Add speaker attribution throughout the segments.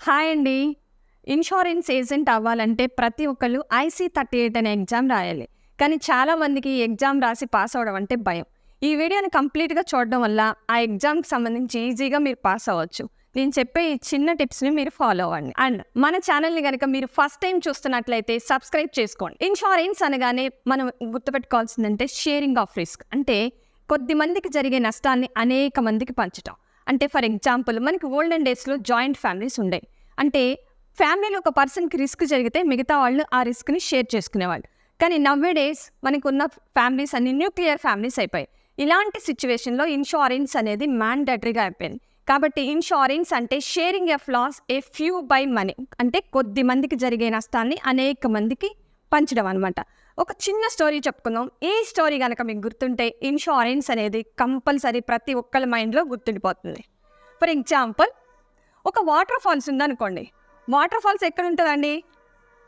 Speaker 1: Hi అండి. Insurance agent అవ్వాలంటే ప్రతి ఒక్కళ్ళు IC38 అనే ఎగ్జామ్ రాయాలి. కానీ చాలామందికి ఈ ఎగ్జామ్ రాసి పాస్ అవ్వడం అంటే భయం. ఈ వీడియోని కంప్లీట్‌గా చూడడం వల్ల ఆ ఎగ్జామ్‌కి సంబంధించి ఈజీగా మీరు పాస్ అవ్వచ్చు. నేను చెప్పే ఈ చిన్న టిప్స్‌ని మీరు ఫాలో అవ్వండి. అండ్ మన ఛానల్‌ని గనక మీరు ఫస్ట్ టైం చూస్తున్నట్లయితే సబ్స్క్రైబ్ చేసుకోండి. ఇన్షూరెన్స్ అనగానే మనం గుర్తుపెట్టుకోవాల్సిందంటే షేరింగ్ ఆఫ్ రిస్క్. అంటే కొద్ది మందికి జరిగే నష్టాన్ని అనేక మందికి పంచటం. అంటే ఫర్ ఎగ్జాంపుల్ మనకి ఓల్డెన్ డేస్‌లో జాయింట్ ఫ్యామిలీస్ ఉండేవి. అంటే ఫ్యామిలీలో ఒక పర్సన్‌కి రిస్క్ జరిగితే మిగతా వాళ్ళు ఆ రిస్క్‌ని షేర్ చేసుకునేవాళ్ళు. కానీ నవ్వే డేస్ మనకున్న ఫ్యామిలీస్ అన్ని న్యూక్లియర్ ఫ్యామిలీస్ అయిపోయాయి. ఇలాంటి సిచ్యువేషన్‌లో ఇన్షూరెన్స్ అనేది మ్యాండేటరీగా అయిపోయింది. కాబట్టి ఇన్షూరెన్స్ అంటే sharing a loss a few by money. అంటే కొద్ది మందికి జరిగే నష్టాన్ని అనేక మందికి పంచడం అనమాట. ఒక చిన్న స్టోరీ చెప్పుకుందాం. ఈ స్టోరీ కనుక మీకు గుర్తుంటే ఇన్షూరెన్స్ అనేది కంపల్సరీ ప్రతి ఒక్కరి మైండ్లో గుర్తుండిపోతుంది. ఫర్ ఎగ్జాంపుల్ ఒక వాటర్ ఫాల్స్ ఉందనుకోండి. వాటర్ ఫాల్స్ ఎక్కడ ఉంటుందండి?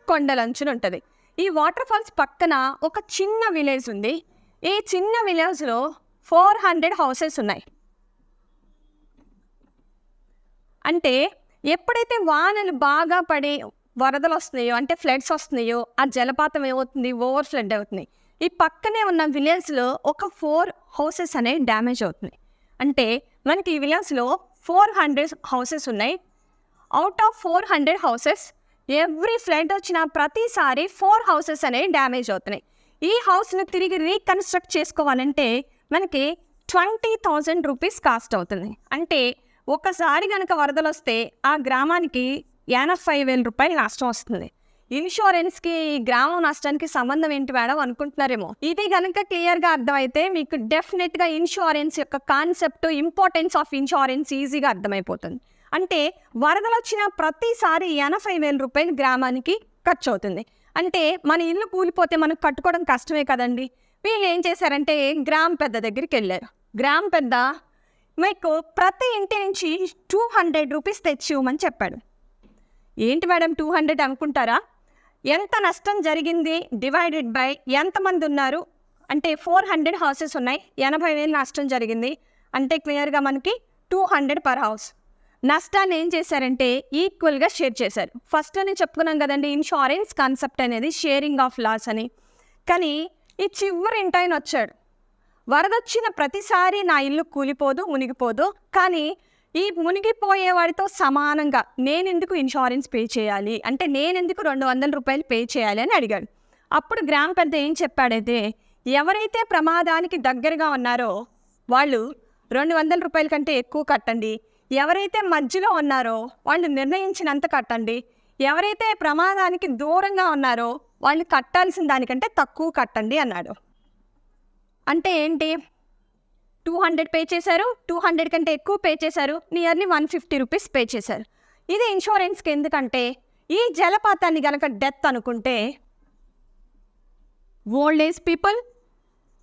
Speaker 1: కొండలంచున ఉంటుంది. ఈ వాటర్ ఫాల్స్ పక్కన ఒక చిన్న విలేజ్ ఉంది. ఈ చిన్న విలేజ్లో 400 హౌసెస్ ఉన్నాయి. అంటే ఎప్పుడైతే వానలు బాగా పడి వరదలు వస్తున్నాయో, అంటే ఫ్లడ్స్ వస్తున్నాయో, ఆ జలపాతం ఏమవుతుంది? ఓవర్ ఫ్లడ్ అవుతుంది. ఈ పక్కనే ఉన్న విలేజ్లో ఒక 4 హౌసెస్ అనేవి డ్యామేజ్ అవుతున్నాయి. అంటే మనకి ఈ విలేజ్లో 400 హౌసెస్ ఉన్నాయి. Out of 400 houses every flood వచ్చిన ప్రతిసారి 4 హౌసెస్ అనేవి డ్యామేజ్ అవుతున్నాయి. ఈ హౌస్ని తిరిగి రీకన్స్ట్రక్ట్ చేసుకోవాలంటే మనకి 20,000 రూపీస్ కాస్ట్ అవుతుంది. అంటే ఒకసారి కనుక వరదలు వస్తే ఆ గ్రామానికి 85,000 రూపాయలు నష్టం వస్తుంది. ఇన్సూరెన్స్కి ఈ గ్రామం నష్టానికి సంబంధం ఏంటి మేడం అనుకుంటున్నారేమో. ఇది కనుక క్లియర్గా అర్థమైతే మీకు డెఫినెట్గా ఇన్సూరెన్స్ యొక్క కాన్సెప్ట్, ఇంపార్టెన్స్ ఆఫ్ ఇన్సూరెన్స్ ఈజీగా అర్థమైపోతుంది. అంటే వరదలు వచ్చిన ప్రతిసారి 80,000 రూపాయలు గ్రామానికి ఖర్చు అవుతుంది. అంటే మన ఇల్లు కూలిపోతే మనకు కట్టుకోవడం కష్టమే కదండి. వీళ్ళు ఏం చేశారంటే గ్రామ పెద్ద దగ్గరికి వెళ్ళారు. గ్రామ పెద్ద మీకు ప్రతి ఇంటి నుంచి 200 రూపీస్ తెచ్చి ఇవ్వమని చెప్పాడు. ఏంటి మేడం 200 అనుకుంటారా? ఎంత నష్టం జరిగింది డివైడెడ్ బై ఎంతమంది ఉన్నారు అంటే 400 హౌసెస్ ఉన్నాయి, 80,000 నష్టం జరిగింది అంటే క్లియర్గా మనకి 200 పర్ హౌస్. నష్టాన్ని ఏం చేశారంటే ఈక్వల్గా షేర్ చేశారు. ఫస్ట్ నేను చెప్పుకున్నాం కదండి ఇన్సూరెన్స్ కాన్సెప్ట్ అనేది షేరింగ్ ఆఫ్ లాస్ అని. కానీ ఈ చివరి ఇంటాయన వచ్చాడు. వరదొచ్చిన ప్రతిసారి నా ఇల్లు కూలిపోదు, మునిగిపోదు, కానీ ఈ మునిగిపోయేవాడితో సమానంగా నేనెందుకు ఇన్సూరెన్స్ పే చేయాలి, అంటే నేనెందుకు 200 రూపాయలు పే చేయాలి అని అడిగాడు. అప్పుడు గ్రామ పెద్ద ఏం చెప్పాడైతే ఎవరైతే ప్రమాదానికి దగ్గరగా ఉన్నారో వాళ్ళు 200 రూపాయల కంటే ఎక్కువ కట్టండి, ఎవరైతే మధ్యలో ఉన్నారో వాళ్ళు నిర్ణయించినంత కట్టండి, ఎవరైతే ప్రమాదానికి దూరంగా ఉన్నారో వాళ్ళు కట్టాల్సిన దానికంటే తక్కువ కట్టండి అన్నాడు. అంటే ఏంటి? 200 పే చేశారు, 200 కంటే ఎక్కువ పే చేశారు, నియర్లీ 150 రూపీస్ పే చేశారు. ఇది ఇన్సూరెన్స్కి ఎందుకంటే ఈ జలపాతాన్ని కనుక డెత్ అనుకుంటే old age people,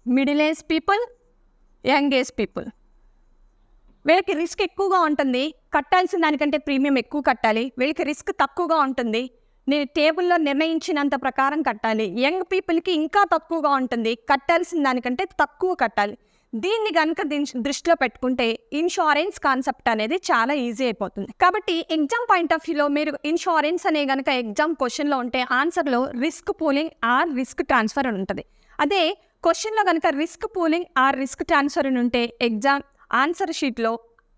Speaker 1: middle age people, young age people వీళ్ళకి రిస్క్ ఎక్కువగా ఉంటుంది. కట్టాల్సిన దానికంటే ప్రీమియం ఎక్కువ కట్టాలి. వీళ్ళకి రిస్క్ తక్కువగా ఉంటుంది. నేను టేబుల్లో నిర్ణయించినంత ప్రకారం కట్టాలి. యంగ్ పీపుల్కి ఇంకా తక్కువగా ఉంటుంది, కట్టాల్సిన దానికంటే తక్కువ కట్టాలి. దీన్ని కనుక దృష్టిలో పెట్టుకుంటే ఇన్సూరెన్స్ కాన్సెప్ట్ అనేది చాలా ఈజీ అయిపోతుంది. కాబట్టి ఎగ్జామ్ పాయింట్ ఆఫ్ వ్యూలో మీరు ఇన్సూరెన్స్ అనే కనుక ఎగ్జామ్ క్వశ్చన్లో ఉంటే ఆన్సర్లో risk pooling or risk transfer అని ఉంటుంది. అదే క్వశ్చన్లో కనుక risk pooling or risk transfer అని ఉంటే ఎగ్జామ్ ఆన్సర్ షీట్లో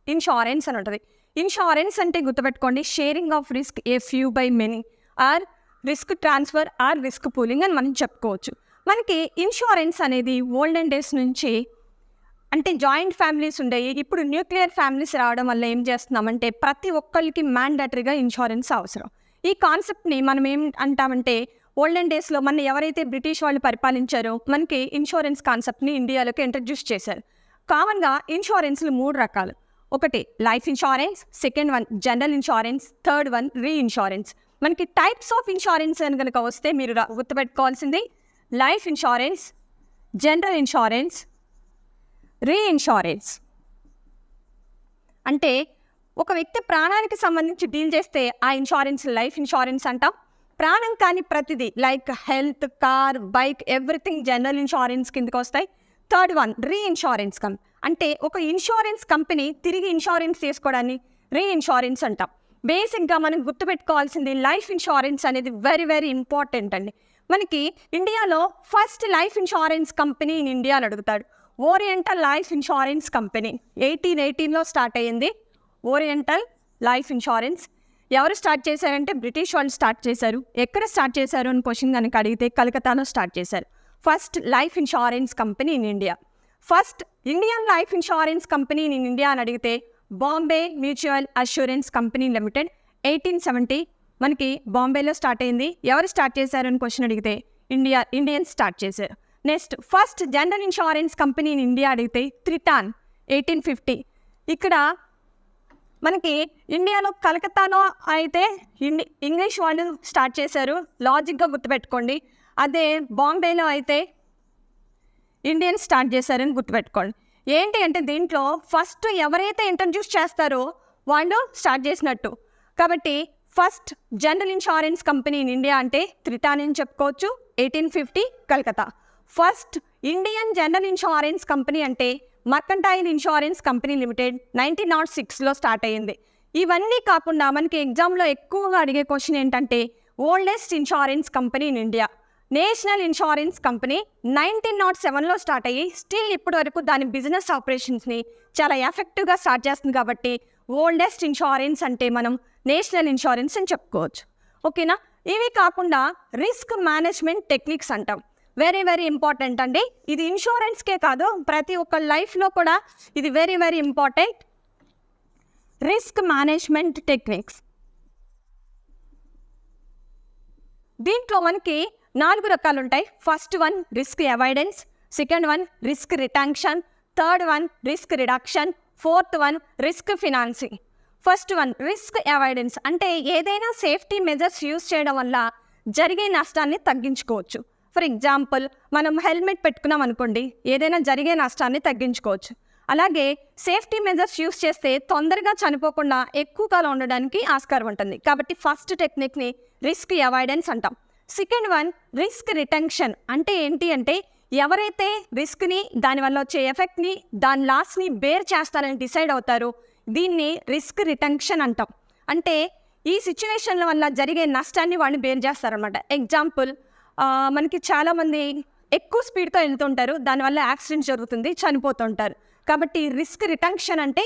Speaker 1: ఇన్సూరెన్స్ అని ఉంటుంది. ఇన్సూరెన్స్ అంటే గుర్తుపెట్టుకోండి sharing of risk a few by many or risk transfer or risk pooling అని మనం చెప్పుకోవచ్చు. మనకి ఇన్సూరెన్స్ అనేది ఓల్డెన్ డేస్ నుంచి అంటే జాయింట్ ఫ్యామిలీస్ ఉండేవి. ఇప్పుడు న్యూక్లియర్ ఫ్యామిలీస్ రావడం వల్ల ఏం చేస్తున్నామంటే ప్రతి ఒక్కరికి మ్యాండేటరీగా ఇన్సూరెన్స్ అవసరం. ఈ కాన్సెప్ట్ని మనం ఏం అంటామంటే ఓల్డెన్ డేస్లో మన ఎవరైతే బ్రిటిష్ వాళ్ళు పరిపాలించారో మనకి ఇన్సూరెన్స్ కాన్సెప్ట్ని ఇండియాలోకి ఇంట్రడ్యూస్ చేశారు. కామన్గా ఇన్సూరెన్స్లు 3 రకాలు. ఒకటి life insurance, second one general insurance, third one reinsurance. మనకి టైప్స్ ఆఫ్ ఇన్సూరెన్స్ అని కనుక వస్తే మీరు గుర్తుపెట్టుకోవాల్సింది life insurance, general insurance, reinsurance. అంటే ఒక వ్యక్తి ప్రాణానికి సంబంధించి డీల్ చేస్తే ఆ ఇన్సూరెన్స్ లైఫ్ ఇన్సూరెన్స్ అంటాం. ప్రాణం కాని ప్రతిదీ like health, car, bike everything general insurance కిందకి వస్తాయి. థర్డ్ వన్ రీ ఇన్సూరెన్స్ అంటే ఒక ఇన్సూరెన్స్ కంపెనీ తిరిగి ఇన్సూరెన్స్ చేసుకోవడాన్ని రీ ఇన్సూరెన్స్ అంటాం. బేసిక్గా మనం గుర్తుపెట్టుకోవాల్సింది లైఫ్ ఇన్సూరెన్స్ అనేది వెరీ వెరీ ఇంపార్టెంట్ అండి. మనకి ఇండియాలో first life insurance company in India అని అడుగుతాడు. ఓరియంటల్ లైఫ్ ఇన్సూరెన్స్ కంపెనీ 1818లో స్టార్ట్ అయ్యింది. ఓరియంటల్ లైఫ్ ఇన్సూరెన్స్ ఎవరు స్టార్ట్ చేశారంటే బ్రిటిష్ వాళ్ళు స్టార్ట్ చేశారు. ఎక్కడ స్టార్ట్ చేశారు అని క్వశ్చన్ కనుక అడిగితే కలకత్తాలో స్టార్ట్ చేశారు. First life insurance company in India. First Indian life insurance company in India అని అడిగితే Bombay mutual assurance company limited 1870 మనకి బాంబేలో స్టార్ట్ అయింది. ఎవరు స్టార్ట్ చేశారు అని క్వశ్చన్ అడిగితే ఇండియన్స్ స్టార్ట్ చేశారు. Next first general insurance company in India అడిగితే త్రిటాన్ 1850. ఇక్కడ మనకి ఇండియాలో కలకత్తాలో అయితే ఇంగ్లీష్ వాళ్ళు స్టార్ట్ చేశారు, లాజిక్గా గుర్తుపెట్టుకోండి. అదే బాంబేలో అయితే ఇండియన్స్ స్టార్ట్ చేశారని గుర్తుపెట్టుకోండి. ఏంటి అంటే దీంట్లో ఫస్ట్ ఎవరైతే ఇంట్రడ్యూస్ చేస్తారో వాళ్ళు స్టార్ట్ చేసినట్టు. కాబట్టి first general insurance company in India అంటే త్రిటాన్ అని చెప్పుకోవచ్చు. 1850 Calcutta. First Indian general insurance company అంటే మర్కంటైల్ ఇన్సూరెన్స్ కంపెనీ లిమిటెడ్ 1906లో స్టార్ట్ అయ్యింది. ఇవన్నీ కాకుండా మనకి ఎగ్జామ్లో ఎక్కువగా అడిగే క్వశ్చన్ ఏంటంటే oldest insurance company in India. National insurance company 1907లో స్టార్ట్ అయ్యి స్టిల్ ఇప్పటి వరకు దాని బిజినెస్ ఆపరేషన్స్ని చాలా ఎఫెక్టివ్గా స్టార్ట్ చేస్తుంది. కాబట్టి ఓల్డెస్ట్ ఇన్సూరెన్స్ అంటే మనం నేషనల్ ఇన్సూరెన్స్ అని చెప్పుకోవచ్చు. ఓకేనా? ఇవి కాకుండా రిస్క్ మేనేజ్మెంట్ టెక్నిక్స్ అంటాం. వెరీ వెరీ ఇంపార్టెంట్ అండి. ఇది ఇన్సూరెన్స్కే కాదు, ప్రతి ఒక్క లైఫ్లో కూడా ఇది very very important. Risk management techniques దీంట్లో మనకి 4 రకాలు ఉంటాయి. First one risk avoidance, second one risk retention, third one risk reduction, fourth one risk financing. First one risk avoidance అంటే ఏదైనా సేఫ్టీ మెజర్స్ యూజ్ చేయడం వల్ల జరిగే నష్టాన్ని తగ్గించుకోవచ్చు. ఫర్ ఎగ్జాంపుల్ మనం హెల్మెట్ పెట్టుకున్నాం అనుకోండి, ఏదైనా జరిగే నష్టాన్ని తగ్గించుకోవచ్చు. అలాగే సేఫ్టీ మెజర్స్ యూజ్ చేస్తే తొందరగా చనిపోకుండా ఎక్కువ కాలం ఉండడానికి ఆస్కారం ఉంటుంది. కాబట్టి ఫస్ట్ టెక్నిక్ని రిస్క్ అవాయిడెన్స్ అంటాం. సెకండ్ వన్ రిస్క్ రిటెన్షన్ అంటే ఏంటి అంటే ఎవరైతే రిస్క్ని, దానివల్ల వచ్చే ఎఫెక్ట్ని, దాని లాస్ని బేర్ చేస్తారని డిసైడ్ అవుతారో దీన్ని రిస్క్ రిటెన్షన్ అంటాం. అంటే ఈ సిచ్యువేషన్ల వల్ల జరిగే నష్టాన్ని వాళ్ళు బేర్ చేస్తారనమాట. ఎగ్జాంపుల్ మనకి చాలామంది ఎక్కువ స్పీడ్తో వెళ్తుంటారు, దానివల్ల యాక్సిడెంట్ జరుగుతుంది, చనిపోతుంటారు. కాబట్టి రిస్క్ రిటెన్షన్ అంటే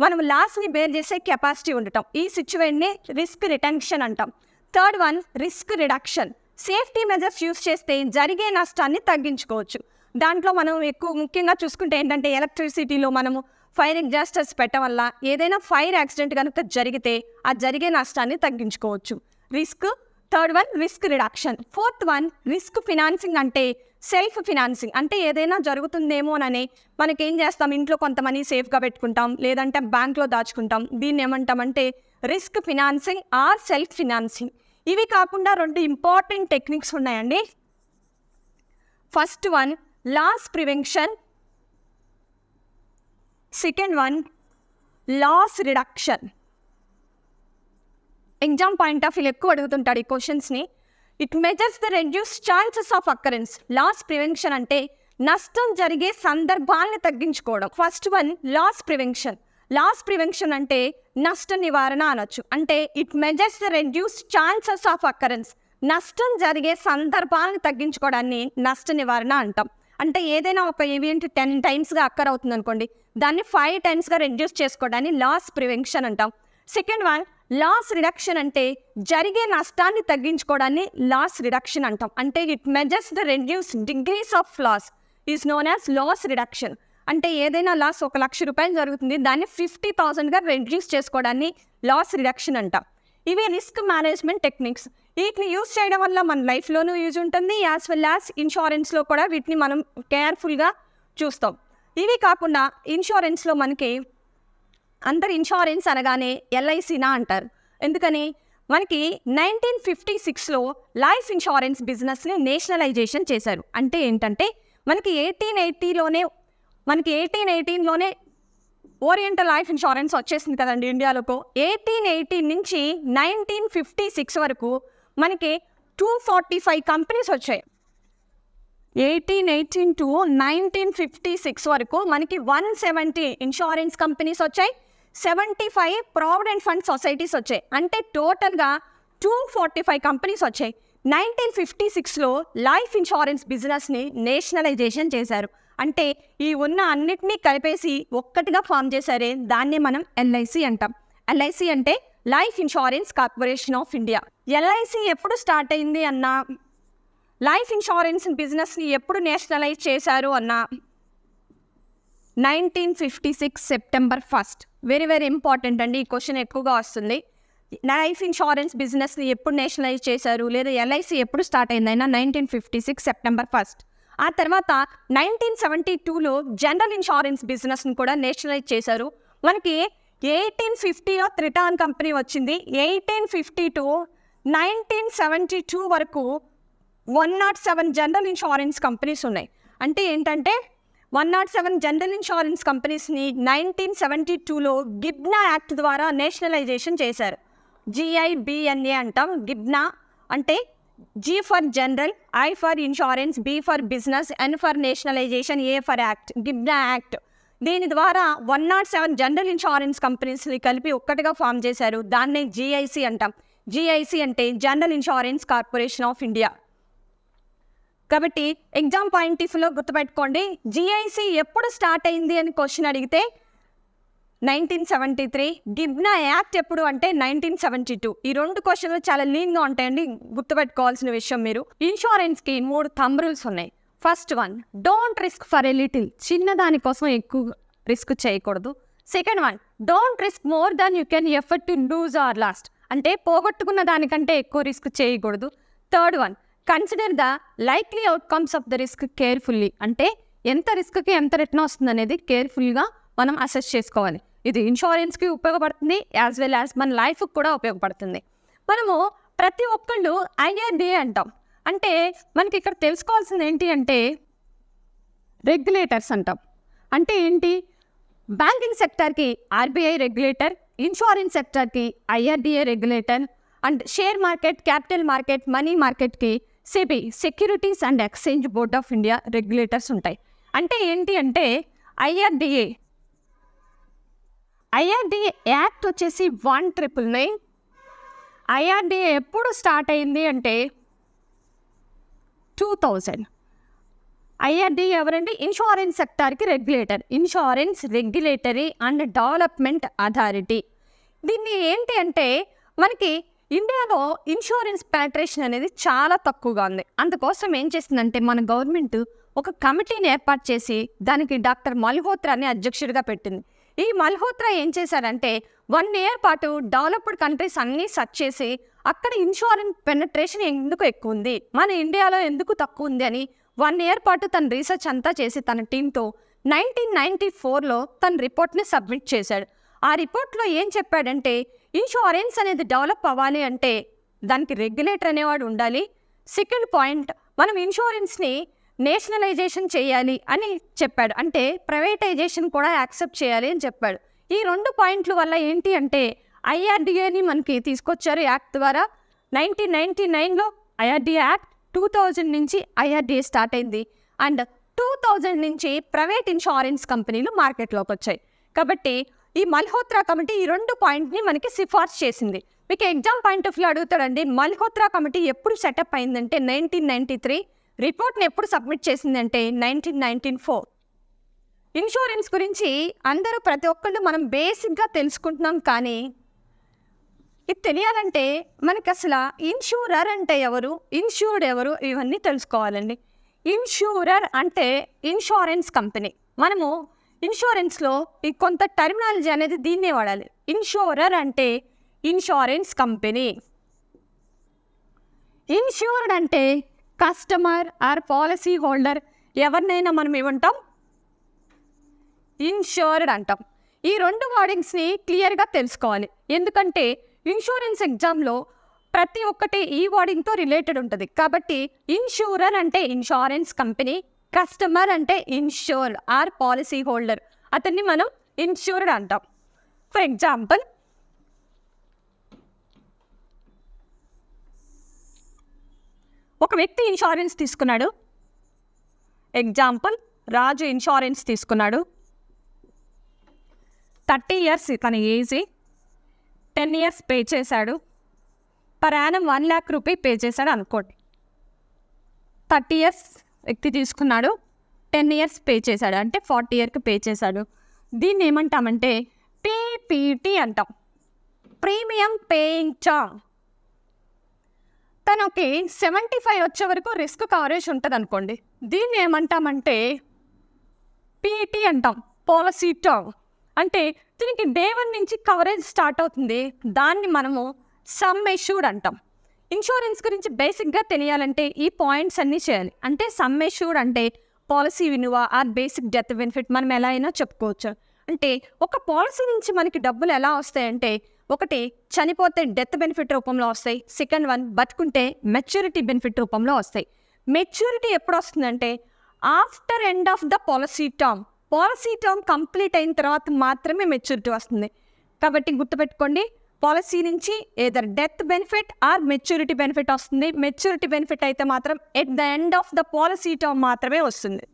Speaker 1: మనం లాస్ని బేర్ చేసే కెపాసిటీ ఉండటం. ఈ సిచ్యువేషన్ని రిస్క్ రిటెన్షన్ అంటాం. Third one risk reduction. Safety measures use చేస్తే జరిగే నష్టాన్ని తగ్గించుకోవచ్చు. దాంట్లో మనం ఎక్కువ ముఖ్యంగా చూసుకుంటే ఏంటంటే ఎలక్ట్రిసిటీలో మనము ఫైర్ ఎగ్జాస్టర్స్ పెట్టడం వల్ల ఏదైనా ఫైర్ యాక్సిడెంట్ కనుక జరిగితే ఆ జరిగే నష్టాన్ని తగ్గించుకోవచ్చు. Risk. Third one risk reduction. Fourth one risk financing అంటే సెల్ఫ్ ఫినాన్సింగ్ అంటే ఏదైనా జరుగుతుందేమోనని మనకేం చేస్తాం, ఇంట్లో కొంత మనీ సేఫ్గా పెట్టుకుంటాం, లేదంటే బ్యాంక్లో దాచుకుంటాం. దీన్ని ఏమంటామంటే risk financing or self financing. ఇవి కాకుండా 2 ఇంపార్టెంట్ టెక్నిక్స్ ఉన్నాయండి. First one loss prevention, second one loss reduction. Exam point of view ఎక్కువ అడుగుతుంటాడు ఈ క్వశ్చన్స్ని. It measures the reduce chances of occurrence. Loss prevention అంటే నష్టం జరిగే సందర్భాలను తగ్గించుకోవడం. First one loss prevention. Loss prevention అంటే నష్ట నివారణ అనొచ్చు. అంటే it measures the reduce chances of occurrence. నష్టం జరిగే సందర్భాలను తగ్గించుకోవడాన్ని నష్ట నివారణ అంటాం. అంటే ఏదైనా ఒక ఈవెంట్ 10 టైమ్స్గా అక్కర్ అవుతుంది అనుకోండి, దాన్ని 5 టైమ్స్గా రెడ్యూస్ చేసుకోవడాన్ని లాస్ ప్రివెన్షన్ అంటాం. సెకండ్ వన్ లాస్ రిడక్షన్ అంటే జరిగే నష్టాన్ని తగ్గించుకోవడాన్ని లాస్ రిడక్షన్ అంటాం. అంటే it measures the reduce degrees of loss is known as loss reduction. అంటే ఏదైనా లాస్ 1 లక్ష రూపాయలు జరుగుతుంది, దాన్ని 50,000గా రెడ్యూస్ చేసుకోవడాన్ని లాస్ రిడక్షన్ అంటాం. ఇవి రిస్క్ మేనేజ్మెంట్ టెక్నిక్స్. వీటిని యూజ్ చేయడం వల్ల మన లైఫ్లోనూ యూజ్ ఉంటుంది, యాజ్ వెల్ యాజ్ ఇన్సూరెన్స్లో కూడా వీటిని మనం కేర్ఫుల్గా చూస్తాం. ఇవి కాకుండా ఇన్సూరెన్స్లో మనకి అందరు ఇన్సూరెన్స్ అనగానే ఎల్ఐసినా అంటారు. ఎందుకని మనకి 1956లో లైఫ్ ఇన్సూరెన్స్ బిజినెస్ని నేషనలైజేషన్ చేశారు. అంటే ఏంటంటే మనకి 1818లోనే ఓరియంటల్ లైఫ్ ఇన్సూరెన్స్ వచ్చేసింది కదండి ఇండియాలోకి. 1818 నుంచి 1956 వరకు మనకి 245 కంపెనీస్ వచ్చాయి. 1818 to 1956 వరకు మనకి 170 ఇన్సూరెన్స్ కంపెనీస్ వచ్చాయి. 75 ప్రావిడెంట్ ఫండ్ సొసైటీస్ వచ్చాయి. అంటే టోటల్గా 245 కంపెనీస్ వచ్చాయి. 1956లో లైఫ్ ఇన్సూరెన్స్ బిజినెస్ని నేషనలైజేషన్ చేశారు. అంటే ఈ ఉన్న అన్నిటినీ కలిపేసి ఒక్కటిగా ఫామ్ చేశారే, దాన్ని మనం ఎల్ఐసి అంటాం. ఎల్ఐసి అంటే life insurance corporation of India. LIC ఎప్పుడు స్టార్ట్ అయింది అన్నా, లైఫ్ ఇన్సూరెన్స్ బిజినెస్ని ఎప్పుడు నేషనలైజ్ చేశారు అన్నా 1956 సెప్టెంబర్ 1. వెరీ వెరీ ఇంపార్టెంట్ అండి, ఈ క్వశ్చన్ ఎక్కువగా వస్తుంది. లైఫ్ ఇన్సూరెన్స్ బిజినెస్ని ఎప్పుడు నేషనలైజ్ చేశారు, లేదా ఎల్ఐసి ఎప్పుడు స్టార్ట్ అయిందైనా 1956 సెప్టెంబర్ 1. ఆ తర్వాత 1972లో జనరల్ ఇన్సూరెన్స్ బిజినెస్ని కూడా నేషనలైజ్ చేశారు. మనకి 1850లో త్రిటాన్ కంపెనీ వచ్చింది. 1850 to 1972 వరకు 107 జనరల్ ఇన్సూరెన్స్ కంపెనీస్ ఉన్నాయి. అంటే ఏంటంటే 107 జనరల్ ఇన్సూరెన్స్ కంపెనీస్ని 1972లో గిబ్నా యాక్ట్ ద్వారా నేషనలైజేషన్ చేశారు. GIBNA అంటాం. గిబ్నా అంటే G for general, I for insurance, B for business, N for nationalisation, A for act. GIBNA act. దీని ద్వారా 107 జనరల్ ఇన్సూరెన్స్ కంపెనీస్ని కలిపి ఒక్కటిగా ఫామ్ చేశారు. దాన్నే GIC అంటాం. GIC అంటే general insurance corporation of India. కాబట్టి ఎగ్జామ్ పాయింట్ ఆఫ్ వ్యూలో గుర్తుపెట్టుకోండి, GIC ఎప్పుడు స్టార్ట్ అయింది అని క్వశ్చన్ అడిగితే 1973, గిబ్నా యాక్ట్ ఎప్పుడు అంటే 1972. ఈ రెండు క్వశ్చన్లు చాలా లీన్గా ఉంటాయండి, గుర్తుపెట్టుకోవాల్సిన విషయం. మీరు ఇన్సూరెన్స్కి 3 థంబ్ రూల్స్ ఉన్నాయి. First one, don't risk for a little. చిన్నదాని కోసం ఎక్కువ రిస్క్ చేయకూడదు. Second one, don't risk more than you can afford to lose or lost. అంటే పోగొట్టుకున్న దానికంటే ఎక్కువ రిస్క్ చేయకూడదు. Third one, consider the likely outcomes of the risk carefully. అంటే ఎంత రిస్క్కి ఎంత రిటర్న్ వస్తుంది అనేది కేర్ఫుల్గా మనం అసెస్ చేసుకోవాలి. ఇది ఇన్సూరెన్స్కి ఉపయోగపడుతుంది, యాజ్ వెల్ యాజ్ మన లైఫ్కి కూడా ఉపయోగపడుతుంది. మనము ప్రతి ఒక్కళ్ళు IRDA అంటాం. అంటే మనకి ఇక్కడ తెలుసుకోవాల్సింది ఏంటి అంటే రెగ్యులేటర్స్ అంటాం. అంటే ఏంటి, బ్యాంకింగ్ సెక్టర్కి RBI రెగ్యులేటర్, ఇన్సూరెన్స్ సెక్టర్కి IRDA regulator, and share market, capital market, money మార్కెట్కి SEBI securities and exchange board of India regulators ఉంటాయి. అంటే ఏంటి అంటే IRDA యాక్ట్ వచ్చేసి 1999. IRDA ఎప్పుడు స్టార్ట్ అయింది అంటే 2000. IRDA ఎవరండి, ఇన్సూరెన్స్ సెక్టార్కి regulator, insurance regulatory and development authority. దీన్ని ఏంటి అంటే మనకి ఇండియాలో ఇన్సూరెన్స్ పెనట్రేషన్ అనేది చాలా తక్కువగా ఉంది. అందుకోసం ఏం చేసిందంటే మన గవర్నమెంట్ ఒక కమిటీని ఏర్పాటు చేసి దానికి డాక్టర్ మల్హోత్రాని అధ్యక్షుడిగా పెట్టింది. ఈ మల్హోత్రా ఏం చేశారంటే 1 year పాటు డెవలప్డ్ కంట్రీస్ అన్నీ సర్చ్ చేసి అక్కడ ఇన్సూరెన్స్ పెనట్రేషన్ ఎందుకు ఎక్కువ ఉంది, మన ఇండియాలో ఎందుకు తక్కువ ఉంది అని 1 year పాటు తన రీసెర్చ్ అంతా చేసి తన టీంతో 1994లో తన రిపోర్ట్ని సబ్మిట్ చేశాడు. ఆ రిపోర్ట్లో ఏం చెప్పాడంటే ఇన్సూరెన్స్ అనేది డెవలప్ అవ్వాలి అంటే దానికి రెగ్యులేటర్ అనేవాడు ఉండాలి. సెకండ్ పాయింట్, మనం ఇన్సూరెన్స్ని నేషనలైజేషన్ చేయాలి అని చెప్పాడు. అంటే ప్రైవేటైజేషన్ కూడా యాక్సెప్ట్ చేయాలి అని చెప్పాడు. ఈ 2 పాయింట్ల వల్ల ఏంటి అంటే IRDAని మనకి తీసుకొచ్చారు యాక్ట్ ద్వారా. 1999లో IRDA యాక్ట్, 2000 నుంచి IRDA స్టార్ట్ అయింది. అండ్ 2000 నుంచి ప్రైవేట్ ఇన్సూరెన్స్ కంపెనీలు మార్కెట్లోకి వచ్చాయి. కాబట్టి ఈ మల్హోత్రా కమిటీ ఈ 2 పాయింట్ని మనకి సిఫార్సు చేసింది. మీకు ఎగ్జామ్ పాయింట్ ఆఫ్ వ్యూ అడుగుతాడండి, మల్హోత్రా కమిటీ ఎప్పుడు సెటప్ అయిందంటే 1993. రిపోర్ట్ని ఎప్పుడు సబ్మిట్ చేసిందంటే 1994. ఇన్సూరెన్స్ గురించి అందరూ ప్రతి ఒక్కళ్ళు మనం బేసిక్గా తెలుసుకుంటున్నాం, కానీ ఇది తెలియాలంటే మనకి అసలు ఇన్సూరర్ అంటే ఎవరు, ఇన్సూర్డ్ ఎవరు, ఇవన్నీ తెలుసుకోవాలండి. ఇన్సూరర్ అంటే ఇన్సూరెన్స్ కంపెనీ. మనము ఇన్సూరెన్స్లో ఈ కొంత టర్మినాలజీ అనేది దీన్నే వాడాలి. ఇన్సూరర్ అంటే ఇన్సూరెన్స్ కంపెనీ. ఇన్సూర్డ్ అంటే కస్టమర్ ఆర్ పాలసీ హోల్డర్, ఎవరినైనా మనం ఏమంటాం, ఇన్సూర్డ్ అంటాం. ఈ 2 వర్డింగ్స్ని క్లియర్గా తెలుసుకోవాలి. ఎందుకంటే ఇన్సూరెన్స్ ఎగ్జామ్లో ప్రతి ఒక్కటి ఈ వర్డింగ్తో రిలేటెడ్ ఉంటుంది. కాబట్టి ఇన్సూరర్ అంటే ఇన్సూరెన్స్ కంపెనీ, కస్టమర్ అంటే ఇన్సూర్డ్ ఆర్ పాలసీ హోల్డర్, అతన్ని మనం ఇన్సూర్డ్ అంటాం. ఫర్ ఎగ్జాంపుల్, ఒక వ్యక్తి ఇన్సూరెన్స్ తీసుకున్నాడు. ఎగ్జాంపుల్, రాజు ఇన్సూరెన్స్ తీసుకున్నాడు. 30 years తన ఏజ్, 10 years పే చేశాడు, per annum 1 lakh rupee pay చేశాడు అనుకోండి. 30 years వ్యక్తి తీసుకున్నాడు, 10 years పే చేశాడు, అంటే 40 yearకి పే చేశాడు. దీన్ని ఏమంటామంటే పీపీటీ అంటాం, ప్రీమియం పేయింగ్ టర్మ్. తనకి 75 వచ్చే వరకు రిస్క్ కవరేజ్ ఉంటుంది అనుకోండి, దీన్ని ఏమంటామంటే పీటీ అంటాం, పాలసీ టర్మ్. అంటే దీనికి డే 1 నుంచి కవరేజ్ స్టార్ట్ అవుతుంది, దాన్ని మనము సమ్ ఎష్యూర్డ్ అంటాం. ఇన్సూరెన్స్ గురించి బేసిక్గా తెలియాలంటే ఈ పాయింట్స్ అన్నీ చేయాలి. అంటే సమ్ ఎష్యూర్డ్ అంటే పాలసీ విలువ ఆర్ బేసిక్ డెత్ బెనిఫిట్ మనం ఎలా అయినా చెప్పుకోవచ్చు. అంటే ఒక పాలసీ నుంచి మనకి డబ్బులు ఎలా వస్తాయంటే, ఒకటి చనిపోతే డెత్ బెనిఫిట్ రూపంలో వస్తాయి, సెకండ్ వన్ బతుకుంటే మెచ్యూరిటీ బెనిఫిట్ రూపంలో వస్తాయి. మెచ్యూరిటీ ఎప్పుడు వస్తుందంటే after end of the policy term. Policy term complete అయిన తర్వాత మాత్రమే మెచ్యూరిటీ వస్తుంది. కాబట్టి గుర్తుపెట్టుకోండి, పాలసీ నుంచి either death benefit are maturity benefit వస్తుంది. మెచ్యూరిటీ బెనిఫిట్ అయితే మాత్రం at the end of the policy term మాత్రమే వస్తుంది.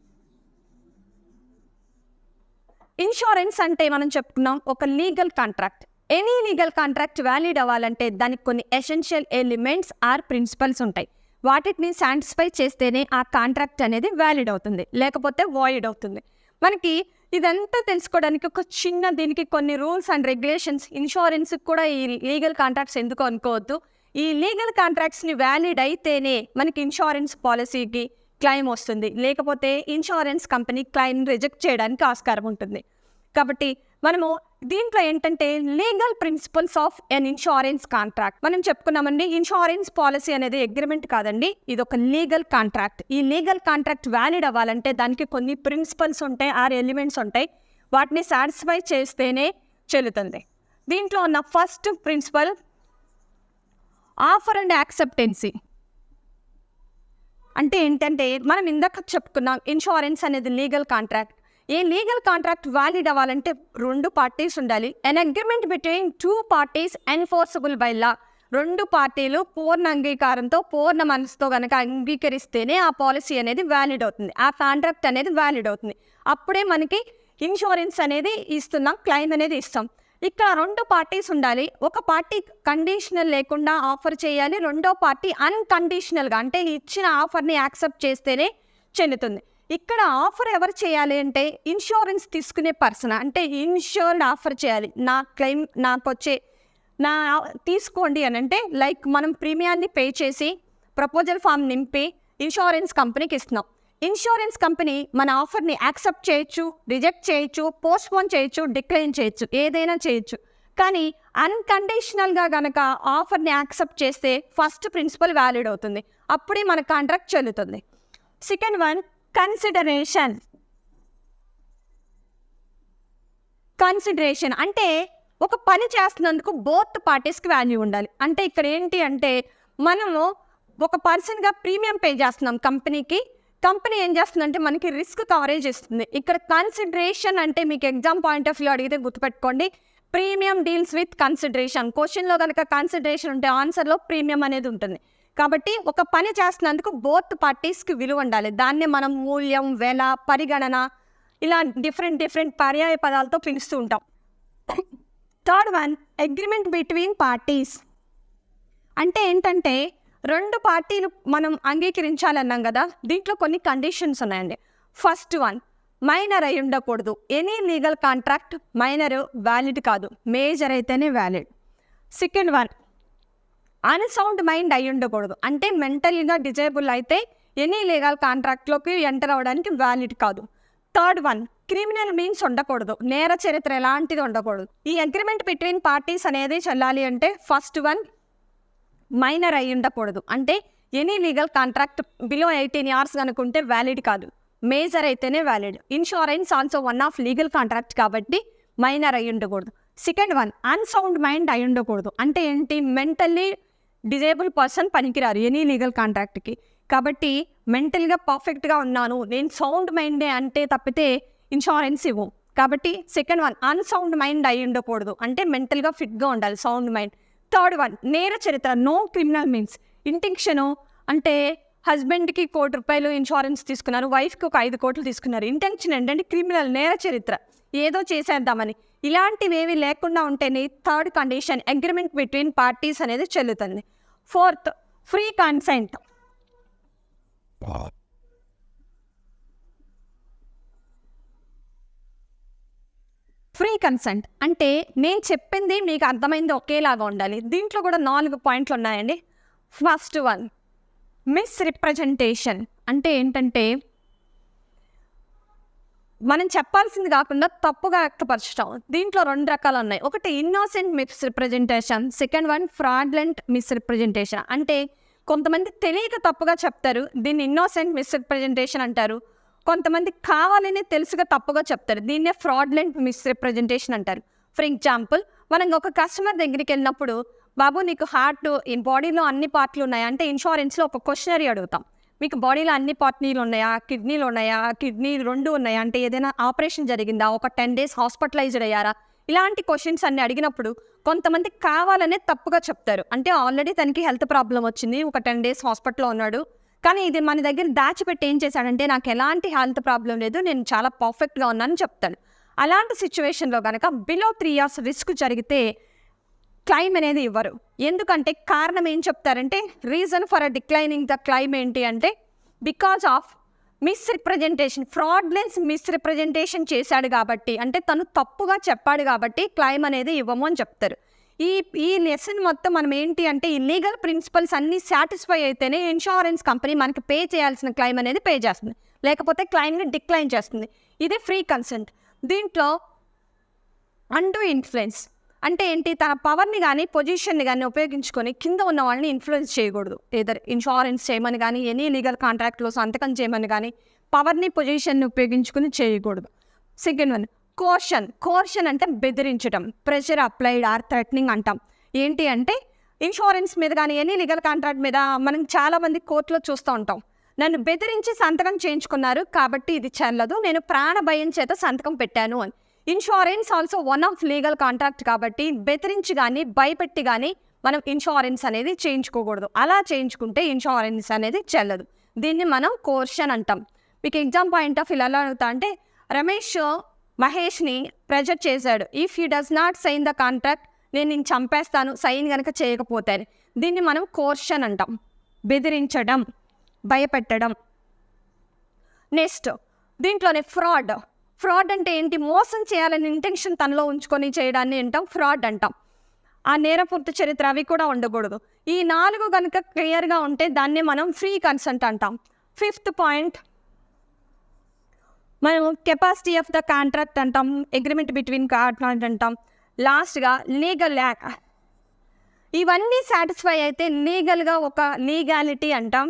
Speaker 1: ఇన్సూరెన్స్ అంటే మనం చెప్పుకున్నాం ఒక legal contract. Any legal contract valid అవ్వాలంటే దానికి కొన్ని ఎసెన్షియల్ ఎలిమెంట్స్ ఆర్ ప్రిన్సిపల్స్ ఉంటాయి. వాటిని సాటిస్ఫై చేస్తేనే ఆ కాంట్రాక్ట్ అనేది వ్యాలిడ్ అవుతుంది, లేకపోతే వాయిడ్ అవుతుంది. మనకి ఇదంతా తెలుసుకోవడానికి ఒక చిన్న దీనికి కొన్ని రూల్స్ అండ్ రెగ్యులేషన్స్. ఇన్సూరెన్స్కి కూడా ఈ లీగల్ కాంట్రాక్ట్స్ ఎందుకు అనుకోవద్దు. ఈ లీగల్ కాంట్రాక్ట్స్ని వ్యాలిడ్ అయితేనే మనకి ఇన్సూరెన్స్ పాలసీకి క్లెయిమ్ వస్తుంది, లేకపోతే ఇన్సూరెన్స్ కంపెనీ క్లెయిమ్ రిజెక్ట్ చేయడానికి ఆస్కారం ఉంటుంది. కాబట్టి మనము దీంట్లో ఏంటంటే legal principles of an insurance contract మనం చెప్పుకున్నామండి. ఇన్సూరెన్స్ పాలసీ అనేది అగ్రిమెంట్ కాదండి, ఇది ఒక లీగల్ కాంట్రాక్ట్. ఈ లీగల్ కాంట్రాక్ట్ వ్యాలిడ్ అవ్వాలంటే దానికి కొన్ని ప్రిన్సిపల్స్ ఉంటాయి, ఆర్ ఎలిమెంట్స్ ఉంటాయి. వాటిని సాటిస్ఫై చేస్తేనే చెల్లుతుంది. దీంట్లో ఉన్న first principle offer and acceptance. అంటే ఏంటంటే మనం ఇందాక చెప్పుకున్నాం ఇన్సూరెన్స్ అనేది లీగల్ కాంట్రాక్ట్. ఏ లీగల్ కాంట్రాక్ట్ వ్యాలిడ్ అవ్వాలంటే 2 పార్టీస్ ఉండాలి. An agreement between 2 parties enforceable by law. 2 పార్టీలు పూర్ణ అంగీకారంతో పూర్ణ మనసుతో కనుక అంగీకరిస్తేనే ఆ పాలసీ అనేది వ్యాలిడ్ అవుతుంది, ఆ కాంట్రాక్ట్ అనేది వ్యాలిడ్ అవుతుంది. అప్పుడే మనకి ఇన్సూరెన్స్ అనేది ఇస్తున్నాం, క్లెయిమ్ అనేది ఇస్తాం. ఇక్కడ 2 parties ఉండాలి. ఒక పార్టీ కండిషనల్ లేకుండా ఆఫర్ చేయాలి, రెండో పార్టీ అన్కండిషనల్గా అంటే ఇచ్చిన ఆఫర్ని యాక్సెప్ట్ చేస్తేనే చెల్లుతుంది. ఇక్కడ ఆఫర్ ఎవరు చేయాలి అంటే ఇన్సూరెన్స్ తీసుకునే పర్సన్, అంటే ఇన్సూర్డ్ ఆఫర్ చేయాలి. నా క్లెయిమ్ నాకు వచ్చే నా తీసుకోండి అని అంటే, లైక్ మనం ప్రీమియాన్ని పే చేసి ప్రపోజల్ ఫామ్ నింపి ఇన్సూరెన్స్ కంపెనీకి ఇస్తున్నాం. ఇన్సూరెన్స్ కంపెనీ మన ఆఫర్ని యాక్సెప్ట్ చేయొచ్చు, రిజెక్ట్ చేయొచ్చు, పోస్ట్పోన్ చేయొచ్చు, డిక్లైన్ చేయొచ్చు, ఏదైనా చేయొచ్చు. కానీ అన్కండిషనల్గా కనుక ఆఫర్ని యాక్సెప్ట్ చేస్తే ఫస్ట్ ప్రిన్సిపల్ వ్యాలిడ్ అవుతుంది, అప్పుడే మన కాంట్రాక్ట్ చెల్లుతుంది. Second one consideration. కన్సిడరేషన్ అంటే ఒక పని చేస్తున్నందుకు బోత్ పార్టీస్కి వాల్యూ ఉండాలి. అంటే ఇక్కడ ఏంటి అంటే మనము ఒక పర్సన్గా ప్రీమియం పే చేస్తున్నాం కంపెనీకి, కంపెనీ ఏం చేస్తుందంటే మనకి రిస్క్ కవరేజ్ ఇస్తుంది. ఇక్కడ కన్సిడరేషన్ అంటే మీకు ఎగ్జామ్ పాయింట్ ఆఫ్ వ్యూ అడిగితే గుర్తుపెట్టుకోండి, ప్రీమియం డీల్స్ విత్ కన్సిడరేషన్. క్వశ్చన్లో కనుక కన్సిడరేషన్ ఉంటే ఆన్సర్లో ప్రీమియం అనేది ఉంటుంది. కాబట్టి ఒక పని చేస్తున్నందుకు బోత్ పార్టీస్కి విలువ ఉండాలి. దాన్నే మనం మూల్యం, వెల, పరిగణన ఇలా డిఫరెంట్ పర్యాయ పదాలతో పిలుస్తూ ఉంటాం. Third one agreement between parties. అంటే ఏంటంటే 2 పార్టీలు మనం అంగీకరించాలన్నాం కదా, దీంట్లో కొన్ని కండిషన్స్ ఉన్నాయండి. ఫస్ట్ వన్ మైనర్ అయి ఉండకూడదు. Any legal contract minor valid కాదు, మేజర్ అయితేనే valid. Second one unsound mind అయి ఉండకూడదు. అంటే మెంటల్గా డిజేబుల్ అయితే ఎనీ లీగల్ కాంట్రాక్ట్లోకి ఎంటర్ అవ్వడానికి వ్యాలిడ్ కాదు. థర్డ్ వన్ క్రిమినల్ మీన్స్ ఉండకూడదు, నేర చరిత్ర ఎలాంటిది ఉండకూడదు. ఈ అగ్రిమెంట్ బిట్వీన్ పార్టీస్ అనేది చెల్లాలి అంటే ఫస్ట్ వన్ మైనర్ అయి ఉండకూడదు. అంటే any legal contract below 18 years కనుకుంటే వ్యాలిడ్ కాదు, మేజర్ అయితేనే valid. Insurance also one of legal contract కాబట్టి మైనర్ అయి ఉండకూడదు. సెకండ్ వన్ అన్సౌండ్ మైండ్ అయి ఉండకూడదు. అంటే ఏంటి, మెంటల్లీ డిజేబుల్ పర్సన్ పనికిరారు ఎనీ లీగల్ కాంట్రాక్ట్కి. కాబట్టి మెంటల్గా పర్ఫెక్ట్గా ఉన్నాను, నేను సౌండ్ మైండే అంటే తప్పితే ఇన్సూరెన్స్ ఇవ్వం. కాబట్టి సెకండ్ వన్ అన్సౌండ్ మైండ్ అయి ఉండకూడదు, అంటే మెంటల్గా ఫిట్గా ఉండాలి, సౌండ్ మైండ్. థర్డ్ వన్ నేర చరిత్ర, నో క్రిమినల్ మీన్స్. ఇంటెన్షను అంటే హస్బెండ్కి 1 కోటి రూపాయలు ఇన్సూరెన్స్ తీసుకున్నారు, వైఫ్కి ఒక 5 కోట్లు తీసుకున్నారు. ఇంటెన్షన్ ఏంటంటే క్రిమినల్, నేర చరిత్ర, ఏదో చేసేద్దామని. ఇలాంటివి ఏవి లేకుండా ఉంటేనే third condition agreement between parties అనేది చెల్లుతుంది. Fourth, free consent. Free consent అంటే నేను చెప్పింది మీకు అర్థమైంది ఒకేలాగా ఉండాలి. దీంట్లో కూడా 4 పాయింట్లు ఉన్నాయండి. First one, misrepresentation. అంటే ఏంటంటే మనం చెప్పాల్సింది కాకుండా తప్పుగా వ్యక్తపరచడం. దీంట్లో 2 రకాలు ఉన్నాయి. ఒకటి innocent misrepresentation, second one fraudulent misrepresentation. అంటే కొంతమంది తెలియక తప్పుగా చెప్తారు, దీన్ని ఇన్నోసెంట్ మిస్రిప్రజెంటేషన్ అంటారు. కొంతమంది కావాలని తెలుసుగా తప్పుగా చెప్తారు, దీన్నే ఫ్రాడ్లెంట్ మిస్రిప్రజెంటేషన్ అంటారు. ఫర్ ఎగ్జాంపుల్, మనం ఒక కస్టమర్ దగ్గరికి వెళ్ళినప్పుడు, బాబు నీకు హార్ట్ బాడీలో అన్ని పార్ట్లు ఉన్నాయా అంటే ఇన్సూరెన్స్లో ఒక క్వశ్చనరీ అడుగుతాం, మీకు బాడీలో అన్ని పార్ట్నీలు ఉన్నాయా, కిడ్నీలు ఉన్నాయా, కిడ్నీలు 2 ఉన్నాయా, అంటే ఏదైనా ఆపరేషన్ జరిగిందా, ఒక 10 days హాస్పిటలైజ్డ్ అయ్యారా, ఇలాంటి క్వశ్చన్స్ అన్ని అడిగినప్పుడు కొంతమంది కావాలనే తప్పుగా చెప్తారు. అంటే ఆల్రెడీ తనకి హెల్త్ ప్రాబ్లం వచ్చింది, ఒక 10 days హాస్పిటల్లో ఉన్నాడు, కానీ ఇది మన దగ్గర దాచిపెట్టి ఏం చేశాడంటే నాకు ఎలాంటి హెల్త్ ప్రాబ్లం లేదు, నేను చాలా పర్ఫెక్ట్గా ఉన్నానని చెప్తాను. అలాంటి సిచ్యువేషన్లో కనుక బిలో 3 years రిస్క్ జరిగితే క్లైమ్ అనేది ఇవ్వరు. ఎందుకంటే కారణం ఏం చెప్తారంటే, reason for declining the claim ఏంటి అంటే బికాజ్ ఆఫ్ మిస్రిప్రజెంటేషన్, ఫ్రాడ్లెన్స్ మిస్రిప్రజెంటేషన్ చేశాడు కాబట్టి, అంటే తను తప్పుగా చెప్పాడు కాబట్టి క్లైమ్ అనేది ఇవ్వము అని చెప్తారు. ఈ లెసన్ మొత్తం మనం ఏంటి అంటే ఈ లీగల్ ప్రిన్సిపల్స్ అన్నీ సాటిస్ఫై అయితేనే ఇన్సూరెన్స్ కంపెనీ మనకి పే చేయాల్సిన క్లైమ్ అనేది పే చేస్తుంది, లేకపోతే క్లైమ్ని డిక్లైన్ చేస్తుంది. ఇది ఫ్రీ కన్సెంట్. దీంట్లో అండూ ఇన్ఫ్లుయెన్స్ అంటే ఏంటి, తన పవర్ని కానీ పొజిషన్ని కానీ ఉపయోగించుకొని కింద ఉన్న వాళ్ళని ఇన్ఫ్లుయెన్స్ చేయకూడదు. ఏదర్ ఇన్సూరెన్స్ చేయమని కానీ, ఎనీ లీగల్ కాంట్రాక్ట్లో సంతకం చేయమని కానీ పవర్ని పొజిషన్ని ఉపయోగించుకుని చేయకూడదు. సెకండ్ వన్, కోర్షన్ అంటే బెదిరించడం, ప్రెషర్ అప్లైడ్ ఆర్ థ్రెటనింగ్ అంటాం. ఏంటి అంటే ఇన్సూరెన్స్ మీద కానీ ఎనీ లీగల్ కాంట్రాక్ట్ మీద మనం చాలామంది కోర్టులో చూస్తూ ఉంటాం, నన్ను బెదిరించి సంతకం చేయించుకున్నారు కాబట్టి ఇది చెల్లదు, నేను ప్రాణ భయం చేత సంతకం పెట్టాను అని. Insurance also one of legal contract కాబట్టి బెదిరించి కానీ భయపెట్టి కానీ మనం ఇన్సూరెన్స్ అనేది చేయించుకోకూడదు. అలా చేయించుకుంటే ఇన్సూరెన్స్ అనేది చెల్లదు. దీన్ని మనం కోర్షన్ అంటాం. మీకు ఎగ్జామ్ పాయింట్ ఆఫ్ ఇలా అడుగుతా అంటే, రమేష్ మహేష్ని ప్రెజర్ చేశాడు, if he does not sign the contract నేను చంపేస్తాను సైన్ కనుక చేయకపోతే. దీన్ని మనం కోర్షన్ అంటాం, బెదిరించడం, భయపెట్టడం. నెక్స్ట్ దీంట్లోనే ఫ్రాడ్ అంటే ఏంటి, మోసం చేయాలని ఇంటెన్షన్ తనలో ఉంచుకొని చేయడాన్ని అంటాం ఫ్రాడ్ అంటాం. ఆ నేరపూర్త చరిత్ర అవి కూడా ఉండకూడదు. ఈ 4 కనుక క్లియర్గా ఉంటే దాన్ని మనం ఫ్రీ కన్సెంట్ అంటాం. ఫిఫ్త్ పాయింట్ మనం కెపాసిటీ ఆఫ్ ద కాంట్రాక్ట్ అంటాం, అగ్రిమెంట్ బిట్వీన్ కాంట్రాక్ట్ అంటాం. లాస్ట్గా లీగల్ యాక్. ఇవన్నీ సాటిస్ఫై అయితే లీగల్గా ఒక లీగాలిటీ అంటాం,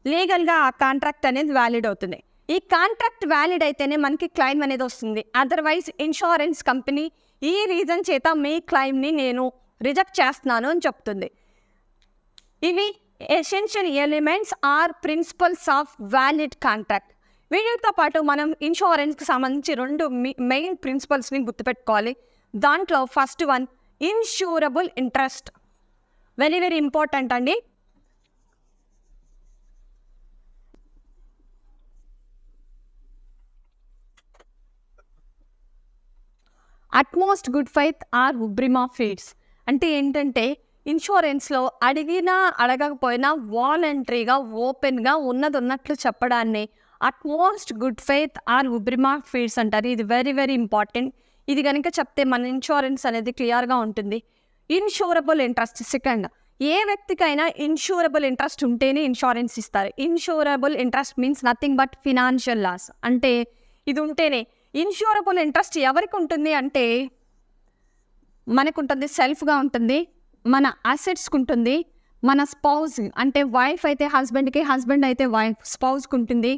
Speaker 1: లీగల్గా ఆ కాంట్రాక్ట్ అనేది వ్యాలిడ్ అవుతుంది. ఈ కాంట్రాక్ట్ వ్యాలిడ్ అయితేనే మనకి క్లైమ్ అనేది వస్తుంది. అదర్వైజ్ ఇన్సూరెన్స్ కంపెనీ ఈ రీజన్ చేత మీ క్లైమ్ని నేను రిజెక్ట్ చేస్తున్నాను అని చెప్తుంది. ఇవి essential elements or principles of valid contract. వీటితో పాటు మనం ఇన్సూరెన్స్కి సంబంధించి 2 మెయిన్ ప్రిన్సిపల్స్ని గుర్తుపెట్టుకోవాలి. దాంట్లో first one, insurable interest. Very very important అండి. Utmost good faith or uberrima fides. అంటే ఏంటంటే ఇన్సూరెన్స్లో అడిగినా అడగకపోయినా వాలంటరీగా ఓపెన్గా ఉన్నట్లు చెప్పడాన్ని utmost good faith or uberrima fides అంటారు. ఇది వెరీ వెరీ ఇంపార్టెంట్. ఇది కనుక చెప్తే మన ఇన్సూరెన్స్ అనేది క్లియర్గా ఉంటుంది. Insurable interest. సెకండ్, ఏ వ్యక్తికైనా ఇన్సూరబుల్ ఇంట్రెస్ట్ ఉంటేనే ఇన్సూరెన్స్ ఇస్తారు. Insurable interest means nothing but financial loss. అంటే ఇది ఉంటేనే. ఇన్సూరబుల్ ఇంట్రెస్ట్ ఎవరికి ఉంటుంది అంటే మనకు ఉంటుంది, సెల్ఫ్గా ఉంటుంది, మన అసెట్స్కి ఉంటుంది, మన స్పౌజ్ అంటే వైఫ్ అయితే హస్బెండ్కి, హస్బెండ్ అయితే వైఫ్ స్పౌజ్కి ఉంటుంది,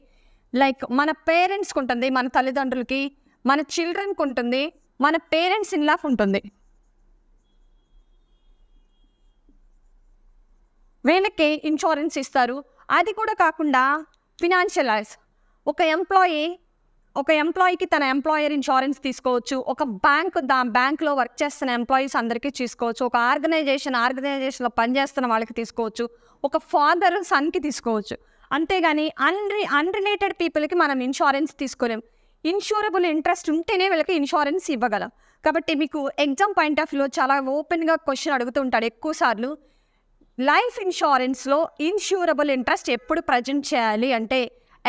Speaker 1: లైక్ మన పేరెంట్స్కి ఉంటుంది, మన తల్లిదండ్రులకి, మన చిల్డ్రన్కి ఉంటుంది, మన పేరెంట్స్ ఇన్లాకి ఉంటుంది. వీళ్ళకి ఇన్సూరెన్స్ ఇస్తారు. అది కూడా కాకుండా ఫినాన్షియల్ లాస్. ఒక ఎంప్లాయీకి తన ఎంప్లాయర్ ఇన్సూరెన్స్ తీసుకోవచ్చు. ఒక బ్యాంక్లో వర్క్ చేస్తున్న ఎంప్లాయీస్ అందరికీ తీసుకోవచ్చు. ఒక ఆర్గనైజేషన్లో పనిచేస్తున్న వాళ్ళకి తీసుకోవచ్చు. ఒక ఫాదర్ సన్కి తీసుకోవచ్చు. అంతేగాని అన్రిలేటెడ్ పీపుల్కి మనం ఇన్సూరెన్స్ తీసుకోలేం. ఇన్సూరబుల్ ఇంట్రెస్ట్ ఉంటేనే వీళ్ళకి ఇన్సూరెన్స్ ఇవ్వగలం. కాబట్టి మీకు ఎగ్జామ్ పాయింట్ ఆఫ్ వ్యూలో చాలా ఓపెన్గా క్వశ్చన్ అడుగుతుంటాడు ఎక్కువ సార్లు. లైఫ్ ఇన్సూరెన్స్లో ఇన్సూరబుల్ ఇంట్రెస్ట్ ఎప్పుడు ప్రజెంట్ చేయాలి అంటే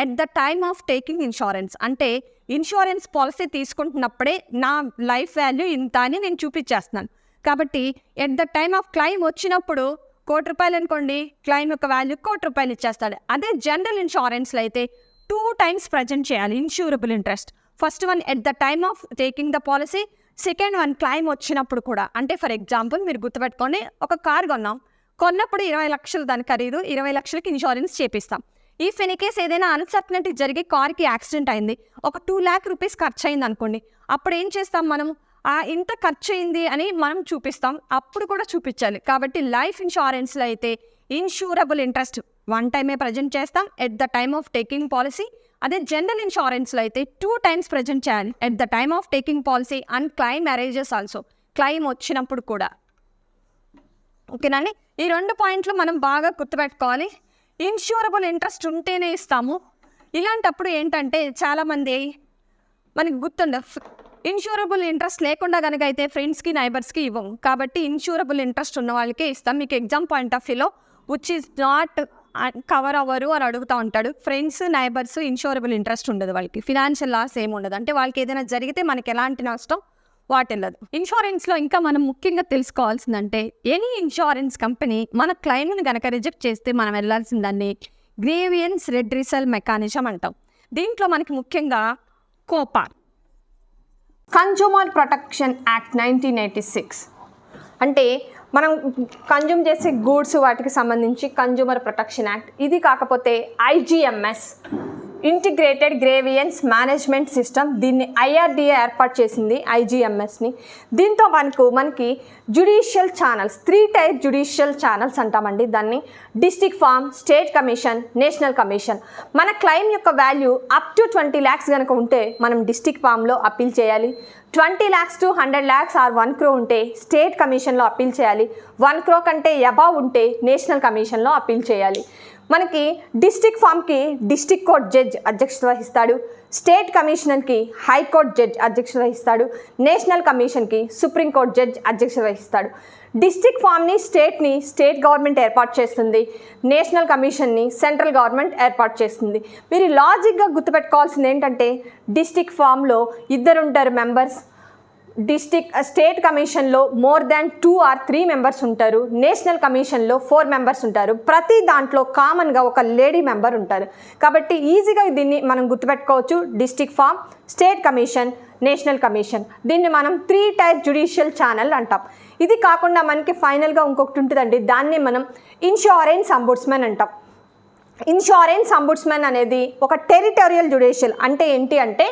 Speaker 1: at the time of taking insurance. అంటే ఇన్సూరెన్స్ పాలసీ తీసుకుంటున్నప్పుడే నా లైఫ్ వాల్యూ ఇంత అని నేను చూపించేస్తున్నాను. కాబట్టి at the time of claim వచ్చినప్పుడు ₹1,00,00,000 అనుకోండి, క్లైమ్ యొక్క వాల్యూ ₹1,00,00,000 ఇచ్చేస్తాడు. అదే జనరల్ ఇన్సూరెన్స్లో అయితే 2 times ప్రజెంట్ చేయాలి insurable interest. First one at the time of taking the policy, second one claim వచ్చినప్పుడు కూడా. అంటే ఫర్ ఎగ్జాంపుల్ మీరు గుర్తుపెట్టుకొని, ఒక కార్ కొన్నప్పుడు 20 లక్షలు దాని ఖరీదు, 20 లక్షలకి ఇన్సూరెన్స్ చేపిస్తాం. ఇఫ్ ఎనీ కేస్ ఏదైనా అన్సర్టనిటీ జరిగి కార్కి యాక్సిడెంట్ అయింది, ఒక ₹2,00,000 ఖర్చు అయింది అనుకోండి, అప్పుడు ఏం చేస్తాం మనం? ఇంత ఖర్చు అయింది అని మనం చూపిస్తాం, అప్పుడు కూడా చూపించాలి. కాబట్టి లైఫ్ ఇన్సూరెన్స్లో అయితే ఇన్సూరబుల్ ఇంట్రెస్ట్ 1 time ప్రజెంట్ చేస్తాం at the time of taking policy. అదే జనరల్ ఇన్సూరెన్స్లో అయితే 2 times ప్రజెంట్ చేయాలి at the time of taking policy and claim arranges also, claim వచ్చినప్పుడు కూడా. ఓకేనండి, ఈ 2 పాయింట్లు మనం బాగా గుర్తుపెట్టుకోవాలి. ఇన్సూరబుల్ ఇంట్రెస్ట్ ఉంటేనే ఇస్తాము. ఇలాంటప్పుడు ఏంటంటే చాలామంది మనకి ఇన్సూరబుల్ ఇంట్రెస్ట్ లేకుండా కనుక అయితే ఫ్రెండ్స్కి నైబర్స్కి ఇవ్వము. కాబట్టి ఇన్సూరబుల్ ఇంట్రెస్ట్ ఉన్న వాళ్ళకే ఇస్తాం. మీకు ఎగ్జామ్ పాయింట్ ఆఫ్ వ్యూలో విచ్ ఈజ్ నాట్ కవర్ అవ్వరు అని అడుగుతూ ఉంటాడు. ఫ్రెండ్స్ నైబర్స్ ఇన్సూరబుల్ ఇంట్రెస్ట్ ఉండదు, వాళ్ళకి ఫినాన్షియల్ లాస్ ఏమి ఉండదు. అంటే వాళ్ళకి ఏదైనా జరిగితే మనకి ఎలాంటి నష్టం వాటిల్లదు. ఇన్సూరెన్స్లో ఇంకా మనం ముఖ్యంగా తెలుసుకోవాల్సిందంటే ఎనీ ఇన్సూరెన్స్ కంపెనీ మన క్లైమ్ని కనుక రిజెక్ట్ చేస్తే మనం వెళ్ళాల్సిందాన్ని గ్రీవియన్స్ రెడ్రిసల్ మెకానిజం అంటాం. దీంట్లో మనకి ముఖ్యంగా కోపా, కన్జ్యూమర్ ప్రొటెక్షన్ యాక్ట్ 1986, అంటే మనం కన్జ్యూమ్ చేసే గూడ్స్ వాటికి సంబంధించి కన్జ్యూమర్ ప్రొటెక్షన్ యాక్ట్. ఇది కాకపోతే IGMS, integrated grievance management system, దీన్ని IRDA ఏర్పాటు చేసింది IGMSని. దీంతో మనకి judicial channels, 3 type judicial channels అంటామండి దాన్ని. District forum, state commission, national commission. మన క్లైమ్ యొక్క వాల్యూ అప్ టు 20 lakhs కనుక ఉంటే మనం డిస్ట్రిక్ట్ ఫామ్లో అప్పీల్ చేయాలి. 20 lakhs to 100 lakhs or 1 crore ఉంటే స్టేట్ కమిషన్లో అప్పీల్ చేయాలి. 1 crore కంటే అబవ్ ఉంటే నేషనల్ కమిషన్లో అప్పీల్ చేయాలి. మనకి డిస్ట్రిక్ట్ ఫామ్కి డిస్ట్రిక్ట్ కోర్ట్ జడ్జ్ అధ్యక్షత వహిస్తాడు, స్టేట్ కమిషనర్కి హైకోర్టు జడ్జ్ అధ్యక్షత వహిస్తాడు, నేషనల్ కమిషన్కి సుప్రీంకోర్టు జడ్జ్ అధ్యక్షత వహిస్తాడు. డిస్ట్రిక్ట్ ఫామ్ని స్టేట్ గవర్నమెంట్ ఏర్పాటు చేస్తుంది, నేషనల్ కమిషన్ని సెంట్రల్ గవర్నమెంట్ ఏర్పాటు చేస్తుంది. మీరు లాజిక్గా గుర్తుపెట్టుకోవాల్సింది ఏంటంటే డిస్ట్రిక్ట్ ఫామ్లో 2 ఉంటారు మెంబర్స్, స్టేట్ కమిషన్లో మోర్ దాన్ 2 or 3 members ఉంటారు, నేషనల్ కమిషన్లో 4 members ఉంటారు. ప్రతి దాంట్లో కామన్గా ఒక లేడీ మెంబర్ ఉంటారు. కాబట్టి ఈజీగా దీన్ని మనం గుర్తుపెట్టుకోవచ్చు. District forum, state commission, national commission. దీన్ని మనం 3 type జ్యుడిషియల్ ఛానల్ అంటాం. ఇది కాకుండా మనకి ఫైనల్గా ఇంకొకటి ఉంటుందండి, దాన్ని మనం ఇన్సూరెన్స్ అంబుడ్స్మెన్ అంటాం. ఇన్సూరెన్స్ అంబుడ్స్మెన్ అనేది ఒక టెరిటోరియల్ జ్యుడిషియల్. అంటే ఏంటి అంటే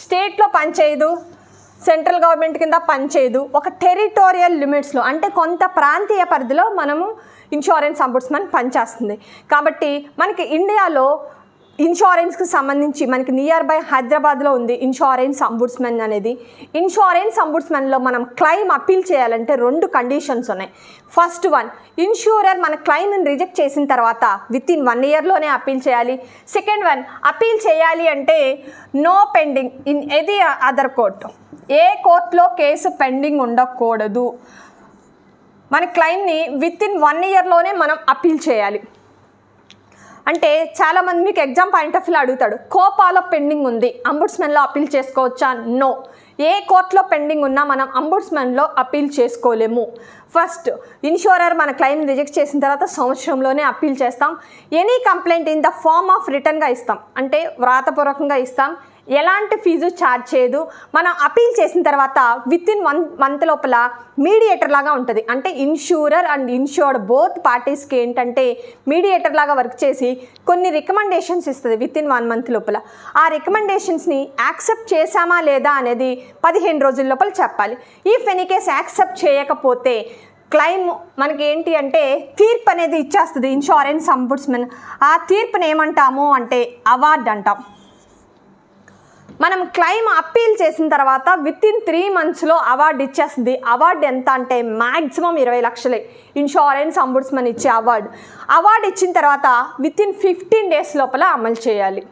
Speaker 1: స్టేట్లో పనిచేయదు, సెంట్రల్ గవర్నమెంట్ కింద పనిచేయదు, ఒక టెరిటోరియల్ లిమిట్స్లో అంటే కొంత ప్రాంతీయ పరిధిలో మనము ఇన్సూరెన్స్ అంబుడ్స్మెన్ పనిచేస్తుంది. కాబట్టి మనకి ఇండియాలో ఇన్సూరెన్స్కి సంబంధించి మనకి నియర్ బై హైదరాబాద్లో ఉంది ఇన్సూరెన్స్ అంబుడ్స్మెన్ అనేది. ఇన్సూరెన్స్ అంబుడ్స్మెన్లో మనం క్లైమ్ అప్పీల్ చేయాలంటే 2 conditions ఉన్నాయి. ఫస్ట్ వన్, ఇన్సూరర్ మన క్లైమ్ని రిజెక్ట్ చేసిన తర్వాత within 1 yearలోనే అప్పీల్ చేయాలి. సెకండ్ వన్, అప్పీల్ చేయాలి అంటే no pending in any other court, ఏ కోర్టులో కేసు పెండింగ్ ఉండకూడదు. మన క్లైమ్ని within 1 yearలోనే మనం అప్పీల్ చేయాలి. అంటే చాలామంది మీకు ఎగ్జామ్ పాయింట్ ఆఫ్ వ్యూలో అడుగుతాడు, కోపాలో పెండింగ్ ఉంది అంబుడ్స్మెన్లో అప్పీల్ చేసుకోవచ్చా? నో, ఏ కోర్టులో పెండింగ్ ఉన్నా మనం అంబుడ్స్మెన్లో అప్పీల్ చేసుకోలేము. ఫస్ట్, ఇన్సూరర్ మన క్లైమ్ రిజెక్ట్ చేసిన తర్వాత సంవత్సరంలోనే అప్పీల్ చేస్తాం. Any complaint in the form of రిటర్న్గా ఇస్తాం, అంటే వ్రాతపూర్వకంగా ఇస్తాం, ఎలాంటి ఫీజు ఛార్జ్ చేయదు. మనం అప్పీల్ చేసిన తర్వాత within 1 month లోపల మీడియేటర్ లాగా ఉంటుంది. అంటే ఇన్సూరర్ అండ్ ఇన్సూర్డ్ బోత్ పార్టీస్కి ఏంటంటే మీడియేటర్ లాగా వర్క్ చేసి కొన్ని రికమెండేషన్స్ ఇస్తుంది within 1 month లోపల. ఆ రికమెండేషన్స్ని యాక్సెప్ట్ చేశామా లేదా అనేది 15 రోజుల లోపల చెప్పాలి. ఇఫ్ ఎనీ కేస్ యాక్సెప్ట్ చేయకపోతే క్లైమ్ మనకి ఏంటి అంటే తీర్పు అనేది ఇచ్చేస్తుంది ఇన్సూరెన్స్ అంబుడ్స్మెన్. ఆ తీర్పుని ఏమంటాము అంటే అవార్డ్ అంటాం. మనం క్లైమ్ అప్పీల్ చేసిన తర్వాత within 3 monthsలో అవార్డు ఇచ్చేస్తుంది. అవార్డు ఎంత అంటే మ్యాక్సిమం 20 లక్షలే ఇన్సూరెన్స్ అంబుడ్స్మెన్ ఇచ్చే అవార్డు. అవార్డు ఇచ్చిన తర్వాత within 15 days లోపల అమలు చేయాలి.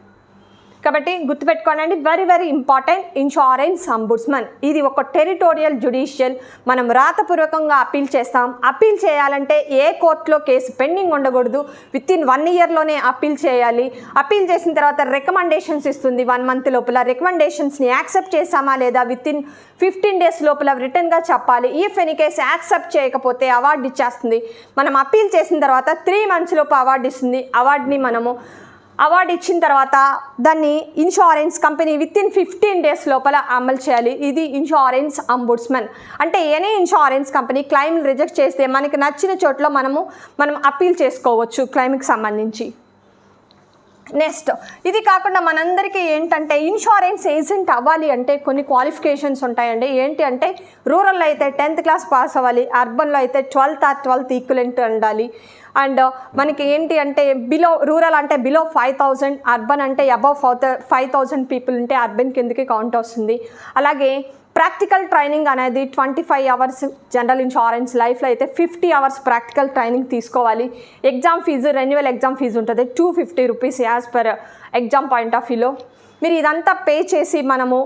Speaker 1: కాబట్టి గుర్తుపెట్టుకోండి, very very important. Insurance ombudsman ఇది ఒక టెరిటోరియల్ జ్యుడిషియల్. మనం రాతపూర్వకంగా అప్పీల్ చేస్తాం. అప్పీల్ చేయాలంటే ఏ కోర్టులో కేసు పెండింగ్ ఉండకూడదు. విత్ ఇన్ 1 ఇయర్లోనే అప్పీల్ చేయాలి. అప్పీల్ చేసిన తర్వాత రికమెండేషన్స్ ఇస్తుంది 1 మంత్ లోపల. రికమెండేషన్స్ని యాక్సెప్ట్ చేసామా లేదా విత్ ఇన్ 15 డేస్ లోపల రిటర్న్గా చెప్పాలి. ఇఫ్ ఎనీ కేసు యాక్సెప్ట్ చేయకపోతే అవార్డు ఇచ్చేస్తుంది. మనం అప్పీల్ చేసిన తర్వాత 3 మంత్స్ లోపు అవార్డు ఇస్తుంది. అవార్డుని మనము అవార్డు ఇచ్చిన తర్వాత దాన్ని insurance company with in 15 days లోపల అమలు చేయాలి. ఇది ఇన్సూరెన్స్ అంబుడ్స్మన్. అంటే any insurance company claim reject చేస్తే మనకి నచ్చిన చోట్ల మనం అప్పీల్ చేసుకోవచ్చు క్లెయిమ్కి సంబంధించి. నెక్స్ట్, ఇది కాకుండా మనందరికీ ఏంటంటే ఇన్సూరెన్స్ ఏజెంట్ అవ్వాలి అంటే కొన్ని క్వాలిఫికేషన్స్ ఉంటాయండి. ఏంటి అంటే రూరల్లో అయితే 10th క్లాస్ పాస్ అవ్వాలి, అర్బన్లో అయితే 12th ఈక్వలెంట్ ఉండాలి. అండ్ మనకి ఏంటి అంటే రూరల్ అంటే బిలో 5,000, అర్బన్ అంటే అబవ్ 5,000 పీపుల్ ఉంటే అర్బన్ కిందకి కౌంట్ వస్తుంది. అలాగే ప్రాక్టికల్ ట్రైనింగ్ అనేది 25 అవర్స్ జనరల్ ఇన్సూరెన్స్, లైఫ్లో అయితే 50 అవర్స్ ప్రాక్టికల్ ట్రైనింగ్ తీసుకోవాలి. Exam fee, renewal exam fee ఉంటుంది 250 rupees as per exam point of వ్యూలో. మీరు ఇదంతా పే చేసి మనము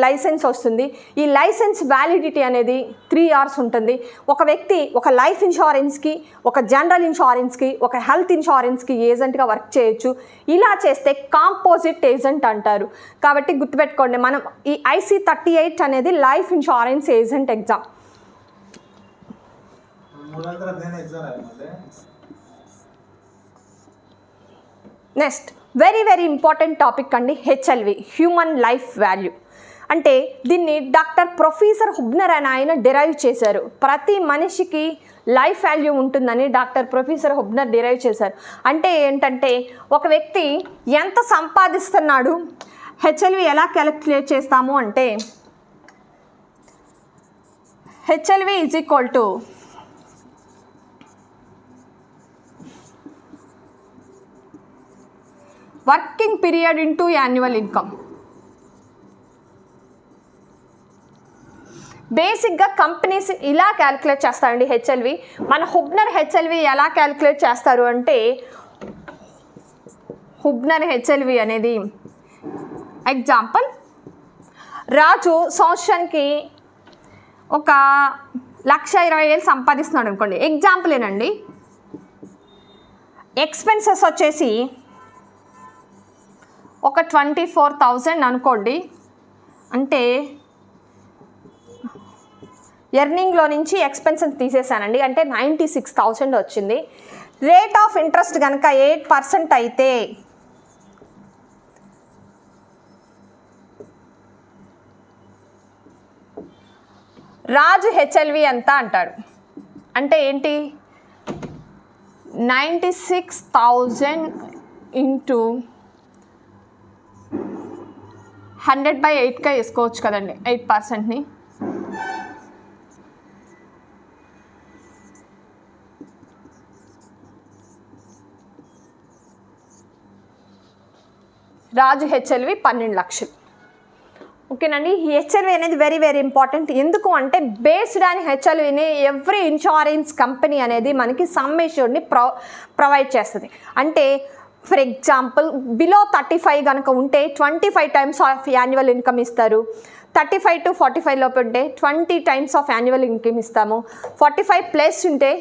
Speaker 1: లైసెన్స్ వస్తుంది. ఈ లైసెన్స్ వ్యాలిడిటీ అనేది 3 years ఉంటుంది. ఒక వ్యక్తి ఒక లైఫ్ ఇన్సూరెన్స్కి, ఒక జనరల్ ఇన్సూరెన్స్కి, ఒక హెల్త్ ఇన్సూరెన్స్కి ఏజెంట్గా వర్క్ చేయొచ్చు. ఇలా చేస్తే కాంపోజిట్ ఏజెంట్ అంటారు. కాబట్టి గుర్తుపెట్టుకోండి, మనం ఈ IC38 అనేది life insurance agent exam. Next very very important topic అండి, HLV, హ్యూమన్ లైఫ్ వాల్యూ. అంటే దీన్ని డాక్టర్ ప్రొఫెసర్ హుబ్నర్ అని ఆయన డిరైవ్ చేశారు. ప్రతి మనిషికి లైఫ్ వాల్యూ ఉంటుందని డాక్టర్ ప్రొఫెసర్ హుబ్నర్ డిరైవ్ చేశారు. అంటే ఏంటంటే ఒక వ్యక్తి ఎంత సంపాదిస్తున్నాడు, HLV ఎలా క్యాలిక్యులేట్ చేస్తాము అంటే HLV is equal to working period into annual income. బేసిక్గా కంపెనీస్ ఇలా క్యాలిక్యులేట్ చేస్తారండి HLV. మన హుబ్నర్ HLV ఎలా క్యాలిక్యులేట్ చేస్తారు అంటే హుబ్నర్ HLV అనేది ఎగ్జాంపుల్, రాజు సంవత్సరానికి ఒక 1,20,000 సంపాదిస్తున్నాడు అనుకోండి, ఎగ్జాంపులేనండి. ఎక్స్పెన్సెస్ వచ్చేసి ఒక 24,000 అనుకోండి. అంటే ఎర్నింగ్లో నుంచి ఎక్స్పెన్సెస్ తీసేసానండి, అంటే 96,000 వచ్చింది. రేట్ ఆఫ్ ఇంట్రెస్ట్ కనుక 8% అయితే రాజు HLV ఎంత అంటాడు అంటే ఏంటి, 96,000 ఇంటూ 100/8గా వేసుకోవచ్చు కదండి 8%ని. రాజు HLV 12 లక్షలు. ఓకేనండి, ఈ HLV అనేది వెరీ వెరీ ఇంపార్టెంట్. ఎందుకు అంటే బేస్డ్ ఆన్ HLVని ఎవ్రీ ఇన్సూరెన్స్ కంపెనీ అనేది మనకి సమ్ అష్యూర్డ్ని ప్రొవైడ్ చేస్తుంది. అంటే ఫర్ ఎగ్జాంపుల్ బిలో 35 కనుక ఉంటే 25 టైమ్స్ ఆఫ్ యాన్యువల్ ఇన్కమ్ ఇస్తారు. 35 to 45 లోపు ఉంటే 20 టైమ్స్ ఆఫ్ యాన్యువల్ ఇన్కమ్ ఇస్తాము. 45+ ఉంటే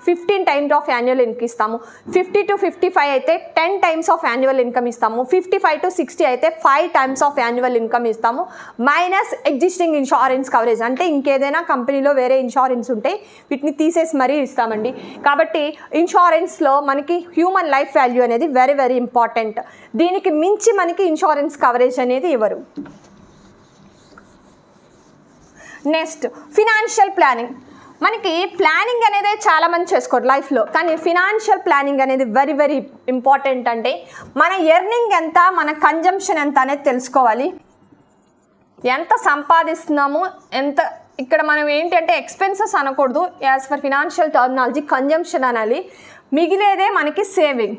Speaker 1: 15 టైమ్స్ ఆఫ్ యాన్యువల్ ఇన్కమ్ ఇస్తాము. 50 to 55 అయితే 10 టైమ్స్ ఆఫ్ యాన్యువల్ ఇన్కమ్ ఇస్తాము. 55 to 60 అయితే 5 టైమ్స్ ఆఫ్ యాన్యువల్ ఇన్కమ్ ఇస్తాము. మైనస్ ఎగ్జిస్టింగ్ ఇన్సూరెన్స్ కవరేజ్, అంటే ఇంకేదైనా కంపెనీలో వేరే ఇన్సూరెన్స్ ఉంటే వీటిని తీసేసి మరీ ఇస్తామండి. కాబట్టి ఇన్సూరెన్స్లో మనకి హ్యూమన్ లైఫ్ వాల్యూ అనేది వెరీ వెరీ ఇంపార్టెంట్. దీనికి మించి మనకి ఇన్సూరెన్స్ కవరేజ్ అనేది ఇవ్వరు. Next financial planning. మనకి ప్లానింగ్ అనేది చాలామంది చేసుకోరు లైఫ్లో, కానీ ఫినాన్షియల్ ప్లానింగ్ అనేది వెరీ వెరీ ఇంపార్టెంట్. అంటే మన ఎర్నింగ్ ఎంత, మన కన్జంప్షన్ ఎంత అనేది తెలుసుకోవాలి. ఎంత సంపాదిస్తున్నాము, ఎంత ఇక్కడ మనం ఏంటి అంటే ఎక్స్పెన్సెస్ అనకూడదు, as for financial terminology consumption అనాలి. మిగిలేదే మనకి సేవింగ్.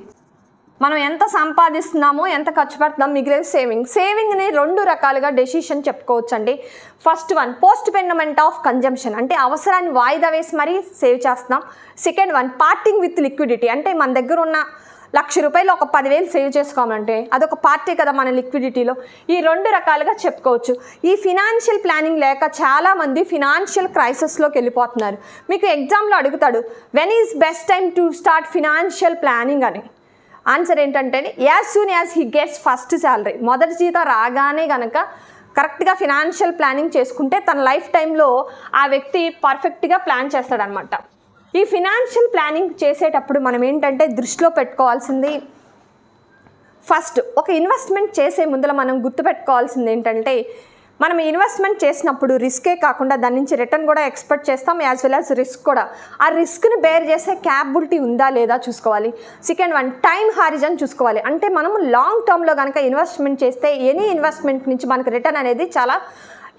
Speaker 1: మనం ఎంత సంపాదిస్తున్నామో, ఎంత ఖర్చు పెడుతున్నాం, మిగిలేదు సేవింగ్. సేవింగ్ని 2 రకాలుగా డెసిషన్ చెప్పుకోవచ్చు అండి. First one postponement of consumption, అంటే అవసరాన్ని వాయిదా వేసి మరీ సేవ్ చేస్తున్నాం. Second one parting with liquidity, అంటే మన దగ్గర ఉన్న
Speaker 2: రూపాయలు ఒక 10,000 సేవ్ చేసుకోమంటే అదొక పార్టీ కదా మన లిక్విడిటీలో. ఈ 2 రకాలుగా చెప్పుకోవచ్చు. ఈ ఫినాన్షియల్ ప్లానింగ్ లేక చాలామంది ఫినాన్షియల్ క్రైసిస్లోకి వెళ్ళిపోతున్నారు. మీకు ఎగ్జామ్లో అడుగుతాడు, when is best time to start financial planning అని. ఆన్సర్ ఏంటంటే as soon as he gets first salary. మొదటి జీతం రాగానే కనుక కరెక్ట్గా ఫినాన్షియల్ ప్లానింగ్ చేసుకుంటే తన లైఫ్ టైంలో ఆ వ్యక్తి పర్ఫెక్ట్గా ప్లాన్ చేస్తాడనమాట. ఈ ఫినాన్షియల్ ప్లానింగ్ చేసేటప్పుడు మనం ఏంటంటే దృష్టిలో పెట్టుకోవాల్సింది, ఫస్ట్ ఒక ఇన్వెస్ట్మెంట్ చేసే ముందర మనం గుర్తుపెట్టుకోవాల్సింది ఏంటంటే, మనం ఇన్వెస్ట్మెంట్ చేసినప్పుడు రిస్కే కాకుండా దాని నుంచి రిటర్న్ కూడా ఎక్స్పెక్ట్ చేస్తాం, యాజ్ వెల్ యాజ్ రిస్క్ కూడా. ఆ రిస్క్ని బేర్ చేసే క్యాపబిలిటీ ఉందా లేదా చూసుకోవాలి. సెకండ్ వన్, టైం హారిజన్ చూసుకోవాలి. అంటే మనము లాంగ్ టర్మ్లో కనుక ఇన్వెస్ట్మెంట్ చేస్తే ఎనీ ఇన్వెస్ట్మెంట్ నుంచి మనకు రిటర్న్ అనేది చాలా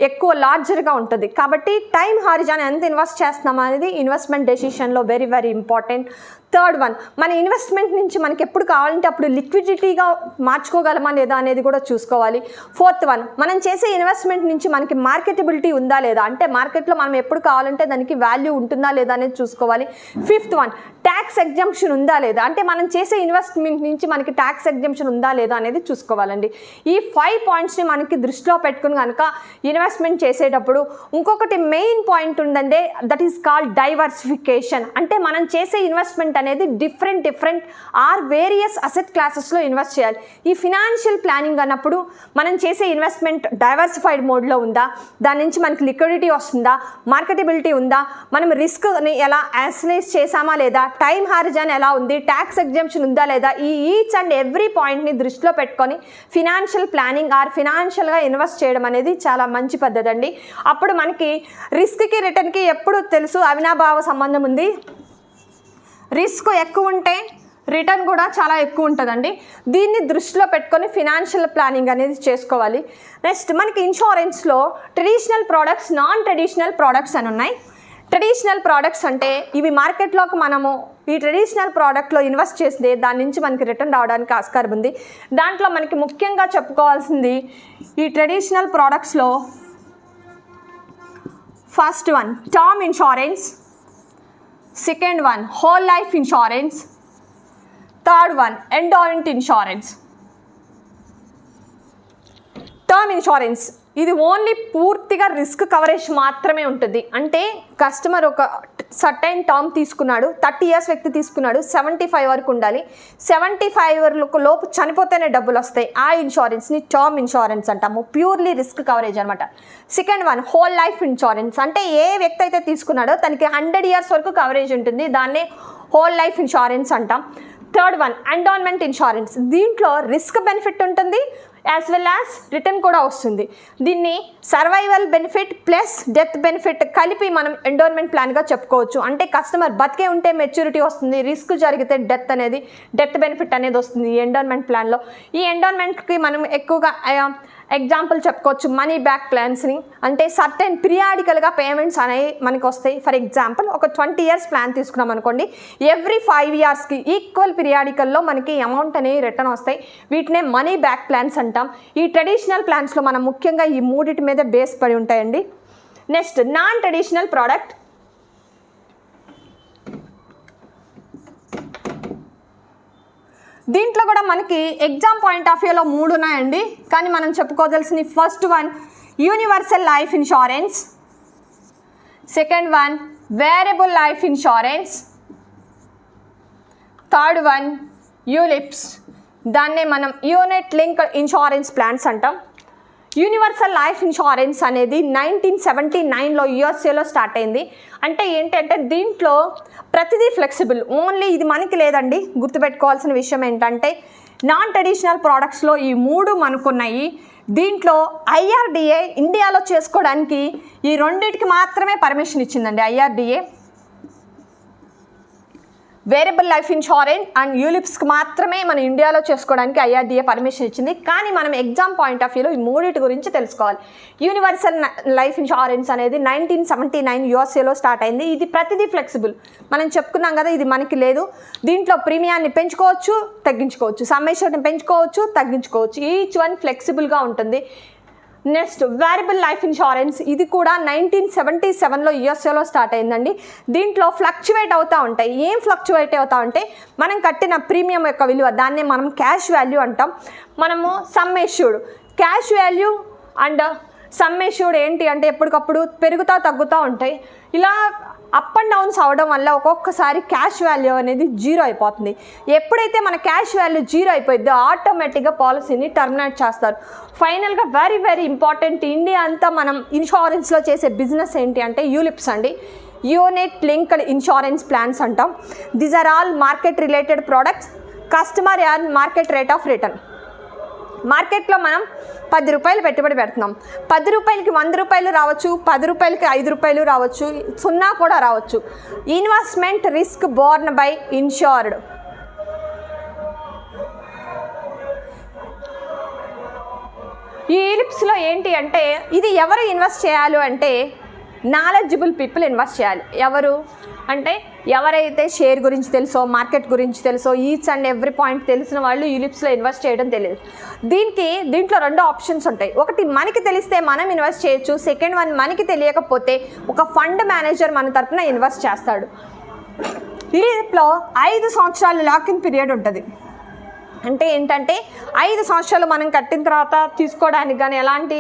Speaker 2: ఎక్కువ లార్జర్గా ఉంటుంది. కాబట్టి టైం హారిజన్ ఎంత ఇన్వెస్ట్ చేస్తున్నాం అనేది ఇన్వెస్ట్మెంట్ డెసిషన్లో very very important. Third one, మన ఇన్వెస్ట్మెంట్ నుంచి మనకి ఎప్పుడు కావాలంటే అప్పుడు లిక్విడిటీగా మార్చుకోగలమా లేదా అనేది కూడా చూసుకోవాలి. ఫోర్త్ వన్, మనం చేసే ఇన్వెస్ట్మెంట్ నుంచి మనకి మార్కెటబిలిటీ ఉందా లేదా, అంటే మార్కెట్లో మనం ఎప్పుడు కావాలంటే దానికి వాల్యూ ఉంటుందా లేదా అనేది చూసుకోవాలి. ఫిఫ్త్ వన్, ట్యాక్స్ ఎగ్జంప్షన్ ఉందా లేదా, అంటే మనం చేసే ఇన్వెస్ట్మెంట్ నుంచి మనకి ట్యాక్స్ ఎగ్జంప్షన్ ఉందా లేదా అనేది చూసుకోవాలండి. ఈ 5 పాయింట్స్ని మనకి దృష్టిలో పెట్టుకుని కనుక ఇన్వెస్ట్మెంట్ చేసేటప్పుడు ఇంకొకటి మెయిన్ పాయింట్ ఉందండి, దట్ ఈస్ కాల్డ్ డైవర్సిఫికేషన్. అంటే మనం చేసే ఇన్వెస్ట్మెంట్ అనేది డిఫరెంట్ ఆర్ వేరియస్ అసెట్ క్లాసెస్లో ఇన్వెస్ట్ చేయాలి. ఈ ఫినాన్షియల్ ప్లానింగ్ అన్నప్పుడు మనం చేసే ఇన్వెస్ట్మెంట్ డైవర్సిఫైడ్ మోడ్లో ఉందా, దాని నుంచి మనకి లిక్విడిటీ వస్తుందా, మార్కెటబిలిటీ ఉందా, మనం రిస్క్ని ఎలా యానలైజ్ చేసామా లేదా, టైం హారిజన్ ఎలా ఉంది, ట్యాక్స్ ఎగ్జంప్షన్ ఉందా లేదా, ఈ ఈచ్ అండ్ ఎవ్రీ పాయింట్ని దృష్టిలో పెట్టుకొని ఫినాన్షియల్ ప్లానింగ్ ఆర్ ఫినాన్షియల్గా ఇన్వెస్ట్ చేయడం అనేది చాలా మంచి పద్ధతి అండి. అప్పుడు మనకి రిస్క్కి రిటర్న్కి ఎప్పుడు తెలుసు అవినాభావ సంబంధం ఉంది. రిస్క్ ఎక్కువ ఉంటే రిటర్న్ కూడా చాలా ఎక్కువ ఉంటుందండి. దీన్ని దృష్టిలో పెట్టుకొని ఫినాన్షియల్ ప్లానింగ్ అనేది చేసుకోవాలి. నెక్స్ట్ మనకి ఇన్సూరెన్స్లో traditional products, non traditional products అని ఉన్నాయి. ట్రెడిషనల్ ప్రోడక్ట్స్ అంటే ఇవి మార్కెట్లోకి మనము ఈ ట్రెడిషనల్ ప్రోడక్ట్లో ఇన్వెస్ట్ చేస్తే దాని నుంచి మనకి రిటర్న్ రావడానికి ఆస్కారం ఉంది. దాంట్లో మనకి ముఖ్యంగా చెప్పుకోవాల్సింది ఈ ట్రెడిషనల్ ప్రోడక్ట్స్లో first one term insurance, second one whole life insurance, third one endowment insurance. Term insurance ఇది ఓన్లీ పూర్తిగా రిస్క్ కవరేజ్ మాత్రమే ఉంటుంది. అంటే కస్టమర్ ఒక సర్టైన్ టర్మ్ తీసుకున్నాడు, 30 years వ్యక్తి తీసుకున్నాడు, 75 వరకు ఉండాలి, 75 లోపు చనిపోతేనే డబ్బులు వస్తాయి. ఆ ఇన్సూరెన్స్ని టర్మ్ ఇన్సూరెన్స్ అంటాము, ప్యూర్లీ రిస్క్ కవరేజ్ అనమాట. Second one whole life insurance, అంటే ఏ వ్యక్తి అయితే తీసుకున్నాడో తనకి 100 years వరకు కవరేజ్ ఉంటుంది, దాన్నే హోల్ లైఫ్ ఇన్సూరెన్స్ అంటాం. థర్డ్ వన్ ఎండోమెంట్ ఇన్సూరెన్స్, దీంట్లో రిస్క్ బెనిఫిట్ ఉంటుంది యాజ్ వెల్ యాజ్ రిటర్న్ కూడా వస్తుంది. దీన్ని survival benefit plus death benefit కలిపి మనం ఎండోమెంట్ ప్లాన్గా చెప్పుకోవచ్చు. అంటే కస్టమర్ బతికే ఉంటే మెచ్యూరిటీ వస్తుంది, రిస్క్ జరిగితే డెత్ బెనిఫిట్ అనేది వస్తుంది ఈ ఎండోమెంట్ ప్లాన్లో. ఈ ఎండోమెంట్కి మనం ఎక్కువగా ఎగ్జాంపుల్ చెప్పుకోవచ్చు మనీ బ్యాక్ ప్లాన్స్ని. అంటే సర్టెన్ పీరియాడికల్గా పేమెంట్స్ అనేవి మనకు వస్తాయి. ఫర్ ఎగ్జాంపుల్ ఒక 20 years ప్లాన్ తీసుకున్నాం అనుకోండి, ఎవ్రీ 5 yearsకి ఈక్వల్ పీరియాడికల్లో మనకి అమౌంట్ అనేవి రిటర్న్ వస్తాయి. వీటినే మనీ బ్యాక్ ప్లాన్స్ అంటాం. ఈ ట్రెడిషనల్ ప్లాన్స్లో మనం ముఖ్యంగా ఈ మూడిటి మీద బేస్ పడి ఉంటాయండి. నెక్స్ట్ నాన్ ట్రెడిషనల్ ప్రోడక్ట్, దీంట్లో కూడా మనకి ఎగ్జామ్ పాయింట్ ఆఫ్ వ్యూలో 3 ఉన్నాయండి. కానీ మనం చెప్పుకోవాల్సిన first one universal life insurance, second one variable life insurance, third one ULIPs, దాన్నే మనం యూనిట్ లింక్ ఇన్సూరెన్స్ ప్లాన్స్ అంటాం. యూనివర్సల్ లైఫ్ ఇన్సూరెన్స్ అనేది 1979లో యూఎస్ఏలో స్టార్ట్ అయింది. అంటే ఏంటంటే దీంట్లో ప్రతిదీ ఫ్లెక్సిబుల్, ఓన్లీ ఇది మనకి లేదండి. గుర్తుపెట్టుకోవాల్సిన విషయం ఏంటంటే నాన్ ట్రెడిషనల్ ప్రోడక్ట్స్లో ఈ 3 మనకున్నాయి. దీంట్లో ఐఆర్డిఏ ఇండియాలో చేసుకోవడానికి ఈ రెండింటికి మాత్రమే పర్మిషన్ ఇచ్చిందండి. IRDA variable life insurance and యూలిప్స్కి మాత్రమే మన ఇండియాలో చేసుకోవడానికి ఐఆర్డిఏ పర్మిషన్ ఇచ్చింది. కానీ మనం ఎగ్జామ్ పాయింట్ ఆఫ్ వ్యూలో ఈ 3 గురించి తెలుసుకోవాలి. యూనివర్సల్ లైఫ్ ఇన్సూరెన్స్ అనేది 1979 యూఎస్ఏలో స్టార్ట్ అయింది. ఇది ప్రతిదీ ఫ్లెక్సిబుల్, మనం చెప్పుకున్నాం కదా, ఇది మనకి లేదు. దీంట్లో ప్రీమియాన్ని పెంచుకోవచ్చు, తగ్గించుకోవచ్చు, సమ్ అష్యూర్డ్ని పెంచుకోవచ్చు, తగ్గించుకోవచ్చు. ఈచ్ వన్ ఫ్లెక్సిబుల్గా ఉంటుంది. నెక్స్ట్ వేరియబుల్ లైఫ్ ఇన్సూరెన్స్, ఇది కూడా 1977లో యుఎస్ఏలో స్టార్ట్ అయిందండి. దీంట్లో ఫ్లక్చువేట్ అవుతూ ఉంటాయి. ఏం ఫ్లక్చువేట్ అవుతా ఉంటే మనం కట్టిన ప్రీమియం యొక్క విలువ, దాన్నే మనం క్యాష్ వాల్యూ అంటాం. మనము some assured, cash value and some assured ఏంటి అంటే ఎప్పటికప్పుడు పెరుగుతూ తగ్గుతూ ఉంటాయి. ఇలా అప్ అండ్ డౌన్స్ అవడం వల్ల ఒక్కొక్కసారి క్యాష్ వాల్యూ అనేది జీరో అయిపోతుంది. ఎప్పుడైతే మన క్యాష్ వాల్యూ జీరో అయిపోయిద్దో ఆటోమేటిక్గా పాలసీని టర్మినేట్ చేస్తారు. ఫైనల్గా వెరీ వెరీ ఇంపార్టెంట్, ఇండియా అంతా మనం ఇన్సూరెన్స్లో చేసే బిజినెస్ ఏంటి అంటే యూలిప్స్ అండి. యూనిట్ లింక్డ్ ఇన్సూరెన్స్ ప్లాన్స్ అంటాం. These are all market related products. Customer earn market rate of return. మార్కెట్లో మనం 10 రూపాయలు పెట్టుబడి పెడుతున్నాం. 10 రూపాయలకి 100 రూపాయలు రావచ్చు, 10 రూపాయలకి 5 రూపాయలు రావచ్చు, 0 కూడా రావచ్చు. Investment risk borne by insured. ఈ యూలిప్స్లో ఏంటి అంటే ఇది ఎవరు ఇన్వెస్ట్ చేయాలి అంటే నాలెడ్జబుల్ పీపుల్ ఇన్వెస్ట్ చేయాలి. ఎవరు అంటే ఎవరైతే షేర్ గురించి తెలుసో, మార్కెట్ గురించి తెలుసో, ఈచ్ అండ్ ఎవ్రీ పాయింట్ తెలిసిన వాళ్ళు యూలిప్స్లో ఇన్వెస్ట్ చేయడం తెలియదు. దీంట్లో 2 ఆప్షన్స్ ఉంటాయి. ఒకటి మనకి తెలిస్తే మనం ఇన్వెస్ట్ చేయొచ్చు. సెకండ్ వన్ మనకి తెలియకపోతే ఒక ఫండ్ మేనేజర్ మన తరపున ఇన్వెస్ట్ చేస్తాడు. యూలిప్లో 5 సంవత్సరాలు లాకిన్ పీరియడ్ ఉంటుంది. అంటే ఏంటంటే 5 సంవత్సరాలు మనం కట్టిన తర్వాత తీసుకోవడానికి కానీ ఎలాంటి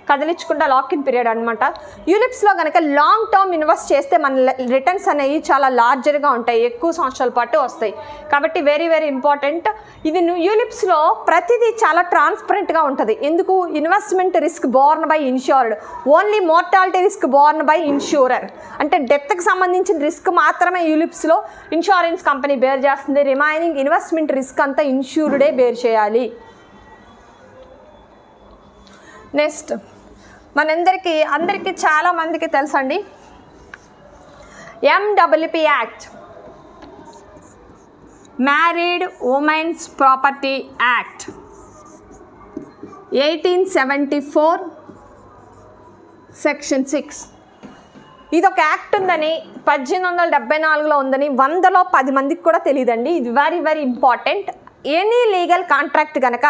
Speaker 2: కదిలించకుండా లాకిన్ పీరియడ్ అనమాట. యూలిప్స్లో కనుక లాంగ్ టర్మ్ ఇన్వెస్ట్ చేస్తే మన రిటర్న్స్ అనేవి చాలా లార్జర్గా ఉంటాయి, ఎక్కువ సంవత్సరాల పాటు వస్తాయి. కాబట్టి వెరీ వెరీ ఇంపార్టెంట్. ఇది యూలిప్స్లో ప్రతిదీ చాలా ట్రాన్స్పరెంట్గా ఉంటుంది. ఎందుకు? Investment risk borne by insured, only mortality risk borne by insurer. అంటే డెత్కి సంబంధించిన రిస్క్ మాత్రమే యూలిప్స్లో ఇన్సూరెన్స్ కంపెనీ బేర్ చేస్తుంది. రిమైనింగ్ ఇన్వెస్ట్మెంట్ రిస్క్ అంతా ఇన్సూర్డే బేర్ చేయాలి. నెక్స్ట్ అందరికీ చాలా మందికి తెలుసండి MWP act, married women's property act 1874 section 6. ఇది ఒక యాక్ట్ ఉందని 1874లో ఉందని 100లో 10 మందికి కూడా తెలియదండి. ఇది very very important. Any legal contract కనుక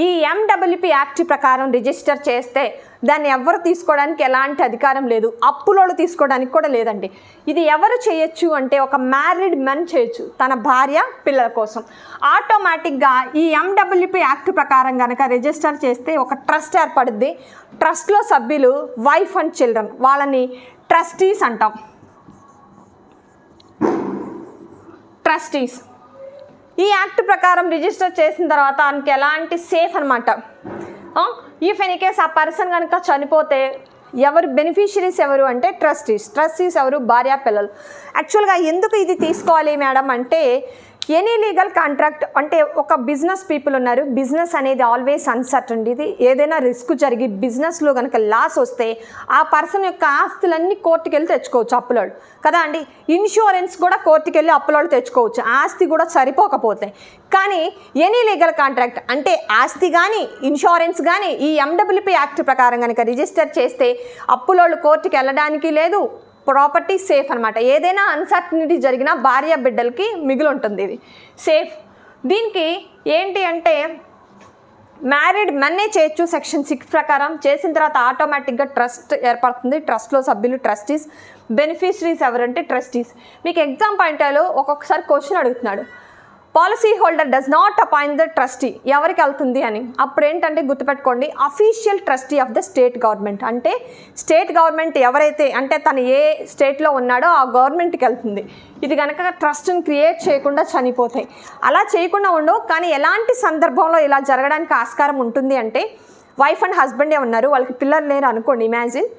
Speaker 2: ఈ MWP యాక్ట్ ప్రకారం రిజిస్టర్ చేస్తే దాన్ని ఎవరు తీసుకోవడానికి ఎలాంటి అధికారం లేదు, అప్పులోళ్ళు తీసుకోవడానికి కూడా లేదండి. ఇది ఎవరు చేయొచ్చు అంటే ఒక మ్యారీడ్ మెన్ చేయొచ్చు, తన భార్య పిల్లల కోసం. ఆటోమేటిక్గా ఈ MWP యాక్ట్ ప్రకారం కనుక రిజిస్టర్ చేస్తే ఒక ట్రస్ట్ ఏర్పడుద్ది. ట్రస్ట్లో సభ్యులు వైఫ్ అండ్ చిల్డ్రన్, వాళ్ళని ట్రస్టీస్ అంటాం. ట్రస్టీస్ ఈ యాక్ట్ ప్రకారం రిజిస్టర్ చేసిన తర్వాత ఆయనకి ఎలాంటి సేఫ్ అనమాట. ఇఫ్ ఎనీ కేస్ ఆ పర్సన్ కనుక చనిపోతే ఎవరు బెనిఫిషరీస్ ఎవరు అంటే ట్రస్టీస్ ఎవరు? భార్య పిల్లలు. యాక్చువల్గా ఎందుకు ఇది తీసుకోవాలి మేడం అంటే ఎనీ లీగల్ కాంట్రాక్ట్ అంటే ఒక బిజినెస్ పీపుల్ ఉన్నారు. బిజినెస్ అనేది ఆల్వేస్ అన్సర్టన్. ఇది ఏదైనా రిస్క్ జరిగి బిజినెస్లో కనుక లాస్ వస్తే ఆ పర్సన్ యొక్క ఆస్తులన్నీ కోర్టుకు వెళ్ళి తెచ్చుకోవచ్చు అప్పులోడు కదా అండి. ఇన్సూరెన్స్ కూడా కోర్టుకు వెళ్ళి అప్పులోడు తెచ్చుకోవచ్చు, ఆస్తి కూడా సరిపోకపోతే. కానీ ఎనీ లీగల్ కాంట్రాక్ట్ అంటే ఆస్తి కానీ ఇన్సూరెన్స్ కానీ ఈ MWP యాక్ట్ ప్రకారం కనుక రిజిస్టర్ చేస్తే అప్పులోళ్ళు కోర్టుకు వెళ్ళడానికి లేదు, ప్రాపర్టీ సేఫ్ అనమాట. ఏదైనా అన్సర్టనిటీ జరిగినా భార్య బిడ్డలకి మిగిలి ఉంటుంది, ఇది సేఫ్. దీనికి ఏంటి అంటే మ్యారీడ్ మెన్నే చేయొచ్చు సెక్షన్ 6 ప్రకారం. చేసిన తర్వాత ఆటోమేటిక్గా ట్రస్ట్ ఏర్పడుతుంది. ట్రస్ట్లో సభ్యులు ట్రస్టీస్, బెనిఫిషరీస్ ఎవరంటే ట్రస్టీస్. మీకు ఎగ్జామ్ పాయింట్లో ఒక్కొక్కసారి క్వశ్చన్ అడుగుతున్నాడు, policy holder does not appoint the trustee, ఎవరికి వెళ్తుంది అని. అప్పుడు ఏంటంటే గుర్తుపెట్టుకోండి, official trustee of the state government. అంటే స్టేట్ గవర్నమెంట్ ఎవరైతే అంటే తను ఏ స్టేట్లో ఉన్నాడో ఆ గవర్నమెంట్కి వెళ్తుంది. ఇది కనుక ట్రస్ట్ని క్రియేట్ చేయకుండా చనిపోతాయి. అలా చేయకుండా ఉండవు. కానీ ఎలాంటి సందర్భంలో ఇలా జరగడానికి ఆస్కారం ఉంటుంది అంటే వైఫ్ అండ్ హస్బెండే ఉన్నారు, వాళ్ళకి పిల్లలు లేరు అనుకోండి, ఇమాజిన్.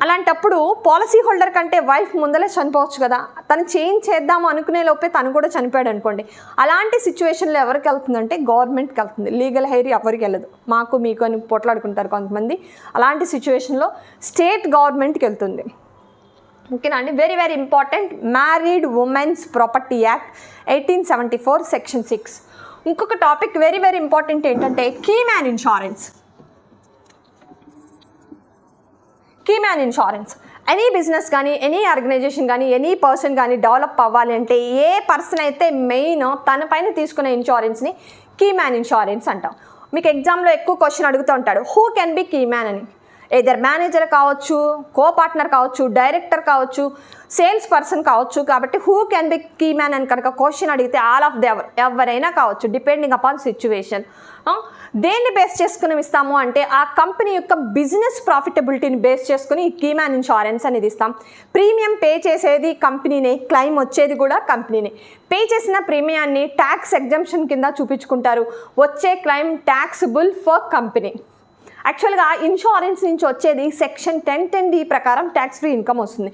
Speaker 2: అలాంటప్పుడు పాలసీ హోల్డర్ కంటే వైఫ్ ముందలే చనిపోవచ్చు కదా, తను చేంజ్ చేద్దాము అనుకునే లోపే తను కూడా చనిపోయాడు అనుకోండి. అలాంటి సిచ్యువేషన్లో ఎవరికి వెళ్తుందంటే గవర్నమెంట్కి వెళ్తుంది. లీగల్ హైర్ ఎవరికి వెళ్ళదు, మాకు మీకు అని పోట్లాడుకుంటారు కొంతమంది. అలాంటి సిచ్యువేషన్లో స్టేట్ గవర్నమెంట్కి వెళ్తుంది. ఓకేనా అండి. Very very important, married women's property act 1874 section 6. ఇంకొక టాపిక్ వెరీ వెరీ ఇంపార్టెంట్ ఏంటంటే key man insurance. Key man insurance any business కానీ ఎనీ ఆర్గనైజేషన్ కానీ ఎనీ పర్సన్ కానీ డెవలప్ అవ్వాలి అంటే ఏ పర్సన్ అయితే మెయిన్ తన పైన తీసుకునే ఇన్సూరెన్స్ని కీ మ్యాన్ ఇన్సూరెన్స్ అంటాం. మీకు ఎగ్జామ్లో ఎక్కువ క్వశ్చన్ అడుగుతూ ఉంటాడు, who can be key man అని. ఏదర్ మేనేజర్ కావచ్చు, కో పార్ట్నర్ కావచ్చు, డైరెక్టర్ కావచ్చు, సేల్స్ పర్సన్ కావచ్చు. కాబట్టి who can be key man అని కనుక క్వశ్చన్ అడిగితే ఆల్ ఆఫ్ ది ఎవరైనా కావచ్చు, డిపెండింగ్ అపాన్ సిచ్యువేషన్. దేన్ని బేస్ చేసుకుని ఇస్తాము అంటే ఆ కంపెనీ యొక్క బిజినెస్ ప్రాఫిటబిలిటీని బేస్ చేసుకుని ఈ కీ మ్యాన్ ఇన్సూరెన్స్ అనేది ఇస్తాం. ప్రీమియం పే చేసేది కంపెనీనే, క్లెయిమ్ వచ్చేది కూడా కంపెనీనే. పే చేసిన ప్రీమియాన్ని ట్యాక్స్ ఎగ్జంప్షన్ కింద చూపించుకుంటారు, వచ్చే క్లెయిమ్ ట్యాక్సిబుల్ ఫర్ కంపెనీ. యాక్చువల్గా ఇన్సూరెన్స్ నుంచి వచ్చేది సెక్షన్ 10(10)(d) ప్రకారం ట్యాక్స్ ఫ్రీ ఇన్కమ్ వస్తుంది.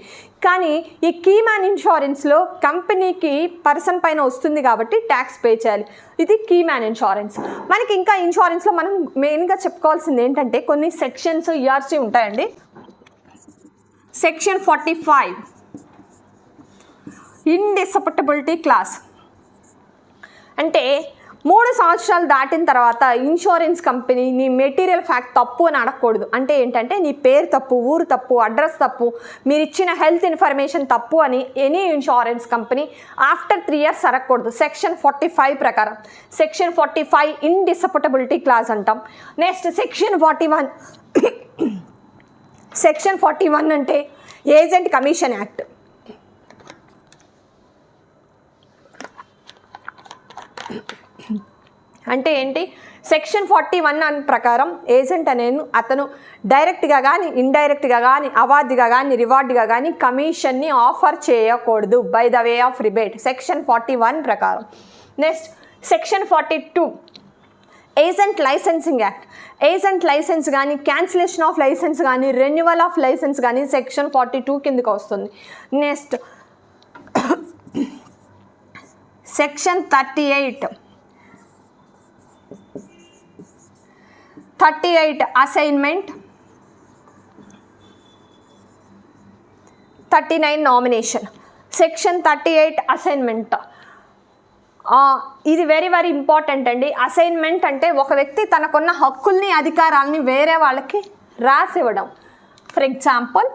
Speaker 2: కానీ ఈ కీ మ్యాన్ ఇన్సూరెన్స్లో కంపెనీకి పర్సన్ పైన వస్తుంది కాబట్టి ట్యాక్స్ పే చేయాలి. ఇది కీ మ్యాన్ ఇన్సూరెన్స్. మనకి ఇంకా ఇన్సూరెన్స్లో మనం మెయిన్గా చెప్పుకోవాల్సింది ఏంటంటే కొన్ని సెక్షన్స్ ఇయర్స్ ఉంటాయండి. సెక్షన్ 45 ఇండిసెప్టబిలిటీ క్లాస్ అంటే 3 సంవత్సరాలు దాటిన తర్వాత ఇన్సూరెన్స్ కంపెనీ నీ మెటీరియల్ ఫ్యాక్ట్ తప్పు అని అడగకూడదు. అంటే ఏంటంటే నీ పేరు తప్పు, ఊరు తప్పు, అడ్రస్ తప్పు, మీరు ఇచ్చిన హెల్త్ ఇన్ఫర్మేషన్ తప్పు అని any insurance company after 3 years అడగకూడదు. సెక్షన్ 45 ప్రకారం సెక్షన్ 45 ఇండిసెప్టబిలిటీ క్లాస్ అంటాం. నెక్స్ట్ సెక్షన్ 41 సెక్షన్ 41 అంటే ఏజెంట్ కమిషన్ యాక్ట్. అంటే ఏంటి? సెక్షన్ 41 అని ప్రకారం ఏజెంట్ అనేది అతను డైరెక్ట్గా కానీ ఇండైరెక్ట్గా కానీ అవార్డుగా కానీ రివార్డుగా కానీ కమిషన్ని ఆఫర్ చేయకూడదు by the way of rebate, section 41 ప్రకారం. Next section 42 agent licensing act. Agent licence కానీ, క్యాన్సిలేషన్ ఆఫ్ లైసెన్స్ కానీ, రెన్యువల్ ఆఫ్ లైసెన్స్ కానీ సెక్షన్ 42 కిందకి వస్తుంది. Next section 38 assignment, 39 nomination. Section 38 assignment ఇది వెరీ వెరీ ఇంపార్టెంట్ అండి. అసైన్మెంట్ అంటే ఒక వ్యక్తి తనకున్న హక్కుల్ని, అధికారాలని వేరే వాళ్ళకి రాసివ్వడం. ఫర్ ఎగ్జాంపుల్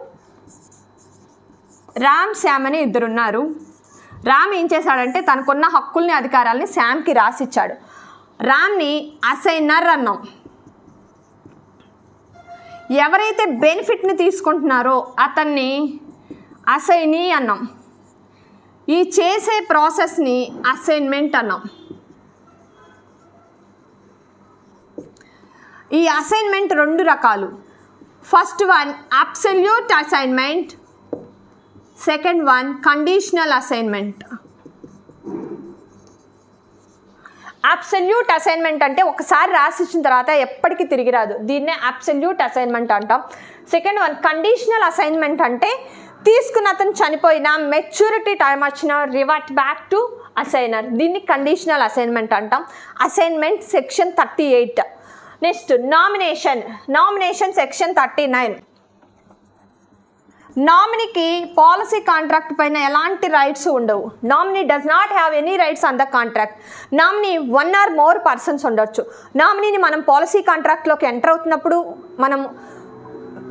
Speaker 2: రామ్, శ్యామ్ అని ఇద్దరున్నారు. రామ్ ఏం చేశాడంటే తనకున్న హక్కుల్ని, అధికారాలని శ్యామ్కి రాసిచ్చాడు. రామ్ని అసైనర్ అన్నాం. ఎవరైతే బెనిఫిట్ని తీసుకుంటున్నారో అతన్ని అసైనీ అన్నాం. ఈ చేసే ప్రాసెస్ని అసైన్మెంట్ అన్నాం. ఈ అసైన్మెంట్ 2 రకాలు. First one absolute assignment, second one conditional assignment. Absolute assignment అంటే ఒకసారి రాసిచ్చిన తర్వాత ఎప్పటికీ తిరిగి రాదు, దీన్నే అబ్సల్యూట్ అసైన్మెంట్ అంటాం. సెకండ్ వన్ కండిషనల్ అసైన్మెంట్ అంటే తీసుకున్న అతను చనిపోయినా, మెచ్యూరిటీ టైం వచ్చినా రివర్ట్ బ్యాక్ టు అసైనర్, దీన్ని కండిషనల్ అసైన్మెంట్ అంటాం. Assignment section 38. Next nomination section 39. నామినీకి పాలసీ కాంట్రాక్ట్ పైన ఎలాంటి రైట్స్ ఉండవు. Nominee does not have any rights on the contract. Nominee 1 or more persons ఉండొచ్చు. నామినీని మనం పాలసీ కాంట్రాక్ట్లోకి ఎంటర్ అవుతున్నప్పుడు మనం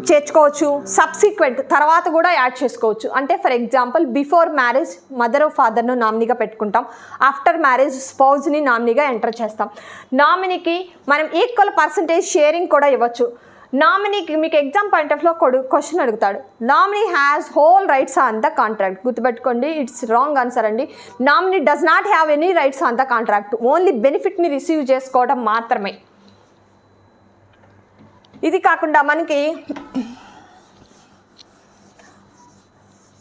Speaker 2: చేర్చుకోవచ్చు, సబ్సిక్వెంట్ తర్వాత కూడా యాడ్ చేసుకోవచ్చు. అంటే for example before marriage mother ఫాదర్ను నామినీగా పెట్టుకుంటాం, ఆఫ్టర్ మ్యారేజ్ స్పౌజ్ని నామినీగా ఎంటర్ చేస్తాం. నామినీకి మనం ఈక్వల్ పర్సంటేజ్ షేరింగ్ కూడా ఇవ్వచ్చు. నామినీకి మీకు ఎగ్జామ్ పాయింట్ ఆఫ్ లో క్వశ్చన్ అడుగుతాడు, nominee has whole rights on the contract. గుర్తుపెట్టుకోండి, ఇట్స్ రాంగ్ ఆన్సర్ అండి. Nominee does not have any rights on the contract, only బెనిఫిట్ని రిసీవ్ చేసుకోవడం మాత్రమే. ఇది కాకుండా మనకి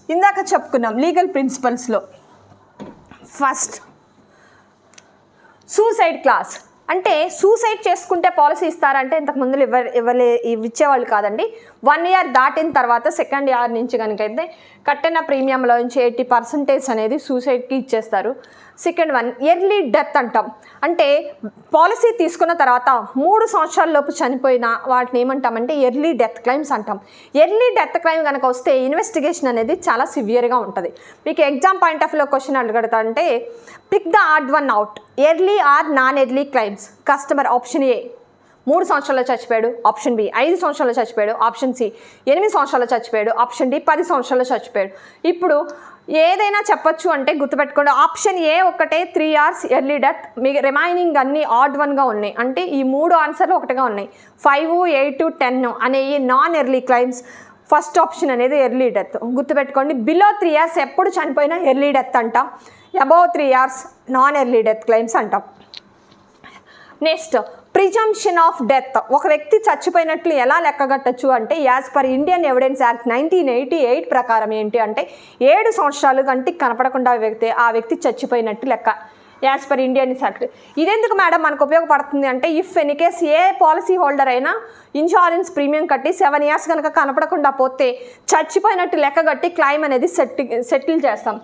Speaker 2: ఇందాక చెప్పుకున్నాం లీగల్ ప్రిన్సిపల్స్లో ఫస్ట్ సూసైడ్ క్లాస్. అంటే సూసైడ్ చేసుకుంటే పాలసీ ఇస్తారంటే ఇంతకుముందు ఇచ్చేవాళ్ళు కాదండి. 1 year దాటిన తర్వాత సెకండ్ ఇయర్ నుంచి కనుకైతే కట్టిన ప్రీమియంలో నుంచి 80% అనేది సూసైడ్కి ఇచ్చేస్తారు. సెకండ్ వన్ ఎర్లీ డెత్ అంటాం. అంటే పాలసీ తీసుకున్న తర్వాత 3 సంవత్సరాల లోపు చనిపోయిన వాటిని ఏమంటామంటే ఎర్లీ డెత్ క్లైమ్స్ అంటాం. ఎర్లీ డెత్ క్లైమ్ కనుక వస్తే ఇన్వెస్టిగేషన్ అనేది చాలా సివియర్గా ఉంటుంది. మీకు ఎగ్జామ్ పాయింట్ ఆఫ్ లో క్వశ్చన్ అడగడతా అంటే pick the odd one out, early or non early claims. Customer option A 3 సంవత్సరాల్లో చచ్చిపోయాడు, ఆప్షన్ బి 5 సంవత్సరాల్లో చచ్చిపోయాడు, ఆప్షన్ సి 8 సంవత్సరాల్లో చచ్చిపోయాడు, ఆప్షన్ డి 10 సంవత్సరాల్లో చచ్చిపోయాడు. ఇప్పుడు ఏదైనా చెప్పొచ్చు అంటే గుర్తుపెట్టుకోండి, ఆప్షన్ ఏ ఒక్కటే 3 hours ఎర్లీ డెత్, మీ రిమైనింగ్ అన్ని ఆడ్ వన్గా ఉన్నాయి. అంటే ఈ 3 ఆన్సర్లు ఒకటిగా ఉన్నాయి. 5, 8, 10 అనేవి non early claims. First option అనేది ఎర్లీ డెత్. గుర్తుపెట్టుకోండి, బిలో 3 years ఎప్పుడు చనిపోయినా ఎర్లీ డెత్ అంటాం, above 3 years non early death claims అంటాం. Next presumption of death. ఒక వ్యక్తి చచ్చిపోయినట్లు ఎలా లెక్కగట్టచ్చు అంటే as per Indian evidence act 1988 ప్రకారం ఏంటి అంటే 7 సంవత్సరాలు కంటికి కనపడకుండా ఆ వ్యక్తి చచ్చిపోయినట్టు లెక్క యాజ్ పర్ ఇండియన్ యాక్ట్. ఇదెందుకు మేడం మనకు ఉపయోగపడుతుంది అంటే if any case A policy holder అయినా ఇన్సూరెన్స్ ప్రీమియం కట్టి 7 years కనుక కనపడకుండా పోతే చచ్చిపోయినట్టు లెక్కగట్టి క్లైమ్ అనేది సెటిల్ చేస్తాం.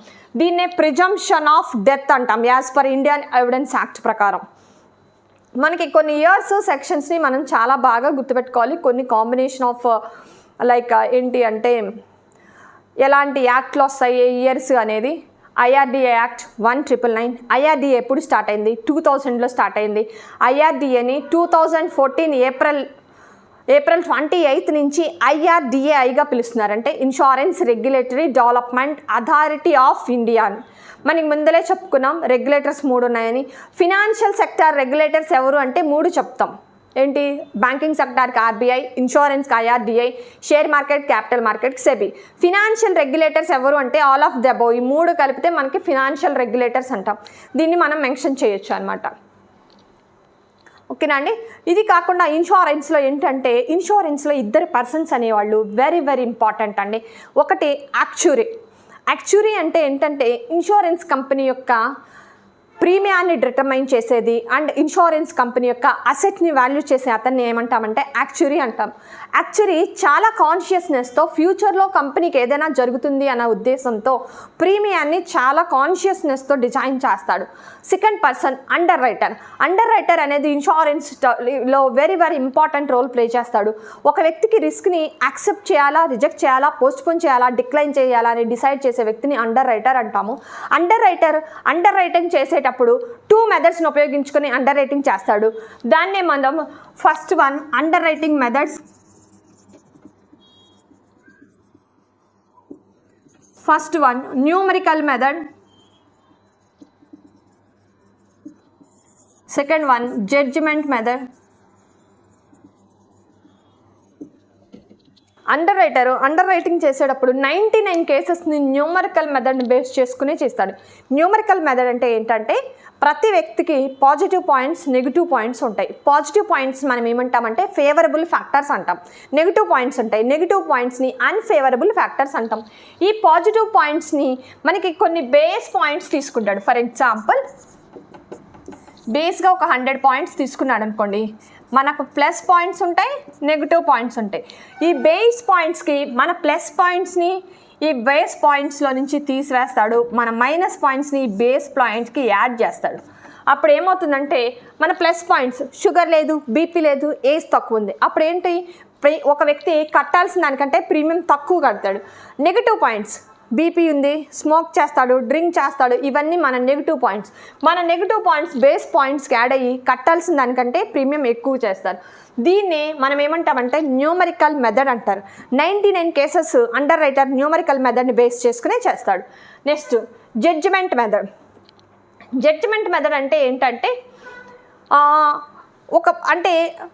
Speaker 2: దీన్నే ప్రిజంప్షన్ ఆఫ్ డెత్ అంటాం as per Indian evidence act ప్రకారం. మనకి కొన్ని ఇయర్స్ సెక్షన్స్ని మనం చాలా బాగా గుర్తుపెట్టుకోవాలి. కొన్ని కాంబినేషన్ ఆఫ్ లైక్ ఏంటి అంటే ఎలాంటి యాక్ట్లు వస్తాయి ఏ ఇయర్స్ అనేది. IRDA act 1999. ఐఆర్డిఏ ఎప్పుడు స్టార్ట్ అయింది? 2000లో స్టార్ట్ అయింది. ఐఆర్డిఏని 2014 ఏప్రిల్ 28 నుంచి ఐఆర్డిఏఐగా పిలుస్తున్నారు. అంటే insurance regulatory development authority of India. మనకి ముందలే చెప్పుకున్నాం రెగ్యులేటర్స్ 3 ఉన్నాయని. ఫినాన్షియల్ సెక్టార్ రెగ్యులేటర్స్ ఎవరు అంటే 3 చెప్తాం. ఏంటి? బ్యాంకింగ్ సెక్టార్కి ఆర్బీఐ, ఇన్సూరెన్స్కి ఐఆర్డిఐ, షేర్ మార్కెట్ క్యాపిటల్ మార్కెట్కి సెబీ. ఫినాన్షియల్ రెగ్యులేటర్స్ ఎవరు అంటే ఆల్ ఆఫ్ ద అబోవ్. ఈ 3 కలిపితే మనకి ఫినాన్షియల్ రెగ్యులేటర్స్ అంటాం. దీన్ని మనం మెన్షన్ చేయొచ్చు అనమాట. ఓకేనా అండి. ఇది కాకుండా ఇన్సూరెన్స్లో ఏంటంటే ఇన్సూరెన్స్లో 2 పర్సన్స్ అనేవాళ్ళు వెరీ వెరీ ఇంపార్టెంట్ అండి. ఒకటి యాక్చురీ. యాక్చురీ అంటే ఏంటంటే ఇన్సూరెన్స్ కంపెనీ యొక్క ప్రీమియాన్ని డిటర్మైన్ చేసేది అండ్ ఇన్సూరెన్స్ కంపెనీ యొక్క అసెట్ని వాల్యూ చేసే అతన్ని ఏమంటామంటే యాక్చురీ అంటాం. యాక్చురీ చాలా కాన్షియస్నెస్తో ఫ్యూచర్లో కంపెనీకి ఏదైనా జరుగుతుంది అన్న ఉద్దేశంతో ప్రీమియాన్ని చాలా కాన్షియస్నెస్తో డిజైన్ చేస్తాడు. Second person underwriter. Underwriter అనేది ఇన్సూరెన్స్లో very very important role play చేస్తాడు. ఒక వ్యక్తికి రిస్క్ని యాక్సెప్ట్ చేయాలా, రిజెక్ట్ చేయాలా, పోస్ట్పోన్ చేయాలా, డిక్లైన్ చేయాలా అని డిసైడ్ చేసే వ్యక్తిని అండర్ రైటర్ అంటాము. అండర్ రైటింగ్ చేసేటప్పుడు 2 మెథడ్స్ని ఉపయోగించుకొని అండర్ రైటింగ్ చేస్తాడు. దాన్నే మనం first one underwriting methods. First one numerical method, second one judgement method. Underwriting చేసేటప్పుడు 99 కేసెస్ని న్యూమరికల్ మెథడ్ని బేస్ చేసుకునే చేస్తాడు. న్యూమరికల్ మెథడ్ అంటే ఏంటంటే ప్రతి వ్యక్తికి పాజిటివ్ పాయింట్స్, నెగిటివ్ పాయింట్స్ ఉంటాయి. పాజిటివ్ పాయింట్స్ మనం ఏమంటామంటే ఫేవరబుల్ ఫ్యాక్టర్స్ అంటాం. నెగిటివ్ పాయింట్స్ ఉంటాయి. నెగిటివ్ పాయింట్స్ని అన్ఫేవరబుల్ ఫ్యాక్టర్స్ అంటాం. ఈ పాజిటివ్ పాయింట్స్ని మనకి కొన్ని బేస్ పాయింట్స్ తీసుకుంటాడు. ఫర్ ఎగ్జాంపుల్ బేస్గా ఒక 100 పాయింట్స్ తీసుకున్నాడు అనుకోండి, మనకు ప్లస్ పాయింట్స్ ఉంటాయి, నెగిటివ్ పాయింట్స్ ఉంటాయి. ఈ బేస్ పాయింట్స్కి మన ప్లస్ పాయింట్స్ని ఈ బేస్ పాయింట్స్లో నుంచి తీసివేస్తాడు, మన మైనస్ పాయింట్స్ని ఈ బేస్ పాయింట్స్కి యాడ్ చేస్తాడు. అప్పుడు ఏమవుతుందంటే మన ప్లస్ పాయింట్స్ షుగర్ లేదు, బీపీ లేదు, ఏజ్ తక్కువ ఉంది. అప్పుడు ఏంటి? ఒక వ్యక్తి కట్టాల్సిన దానికంటే ప్రీమియం తక్కువ కడతాడు. నెగిటివ్ పాయింట్స్ బీపీ ఉంది, స్మోక్ చేస్తాడు, డ్రింక్ చేస్తాడు, ఇవన్నీ మన నెగిటివ్ పాయింట్స్. మన నెగిటివ్ పాయింట్స్ బేస్ పాయింట్స్కి యాడ్ అయ్యి కట్టాల్సిన దానికంటే ప్రీమియం ఎక్కువ చేస్తారు. దీన్ని మనం ఏమంటామంటే న్యూమరికల్ మెథడ్ అంటారు. 99 కేసెస్ అండర్ రైటర్ న్యూమరికల్ మెథడ్ని బేస్ చేసుకునే చేస్తాడు. Next judgement method. Judgement method అంటే ఏంటంటే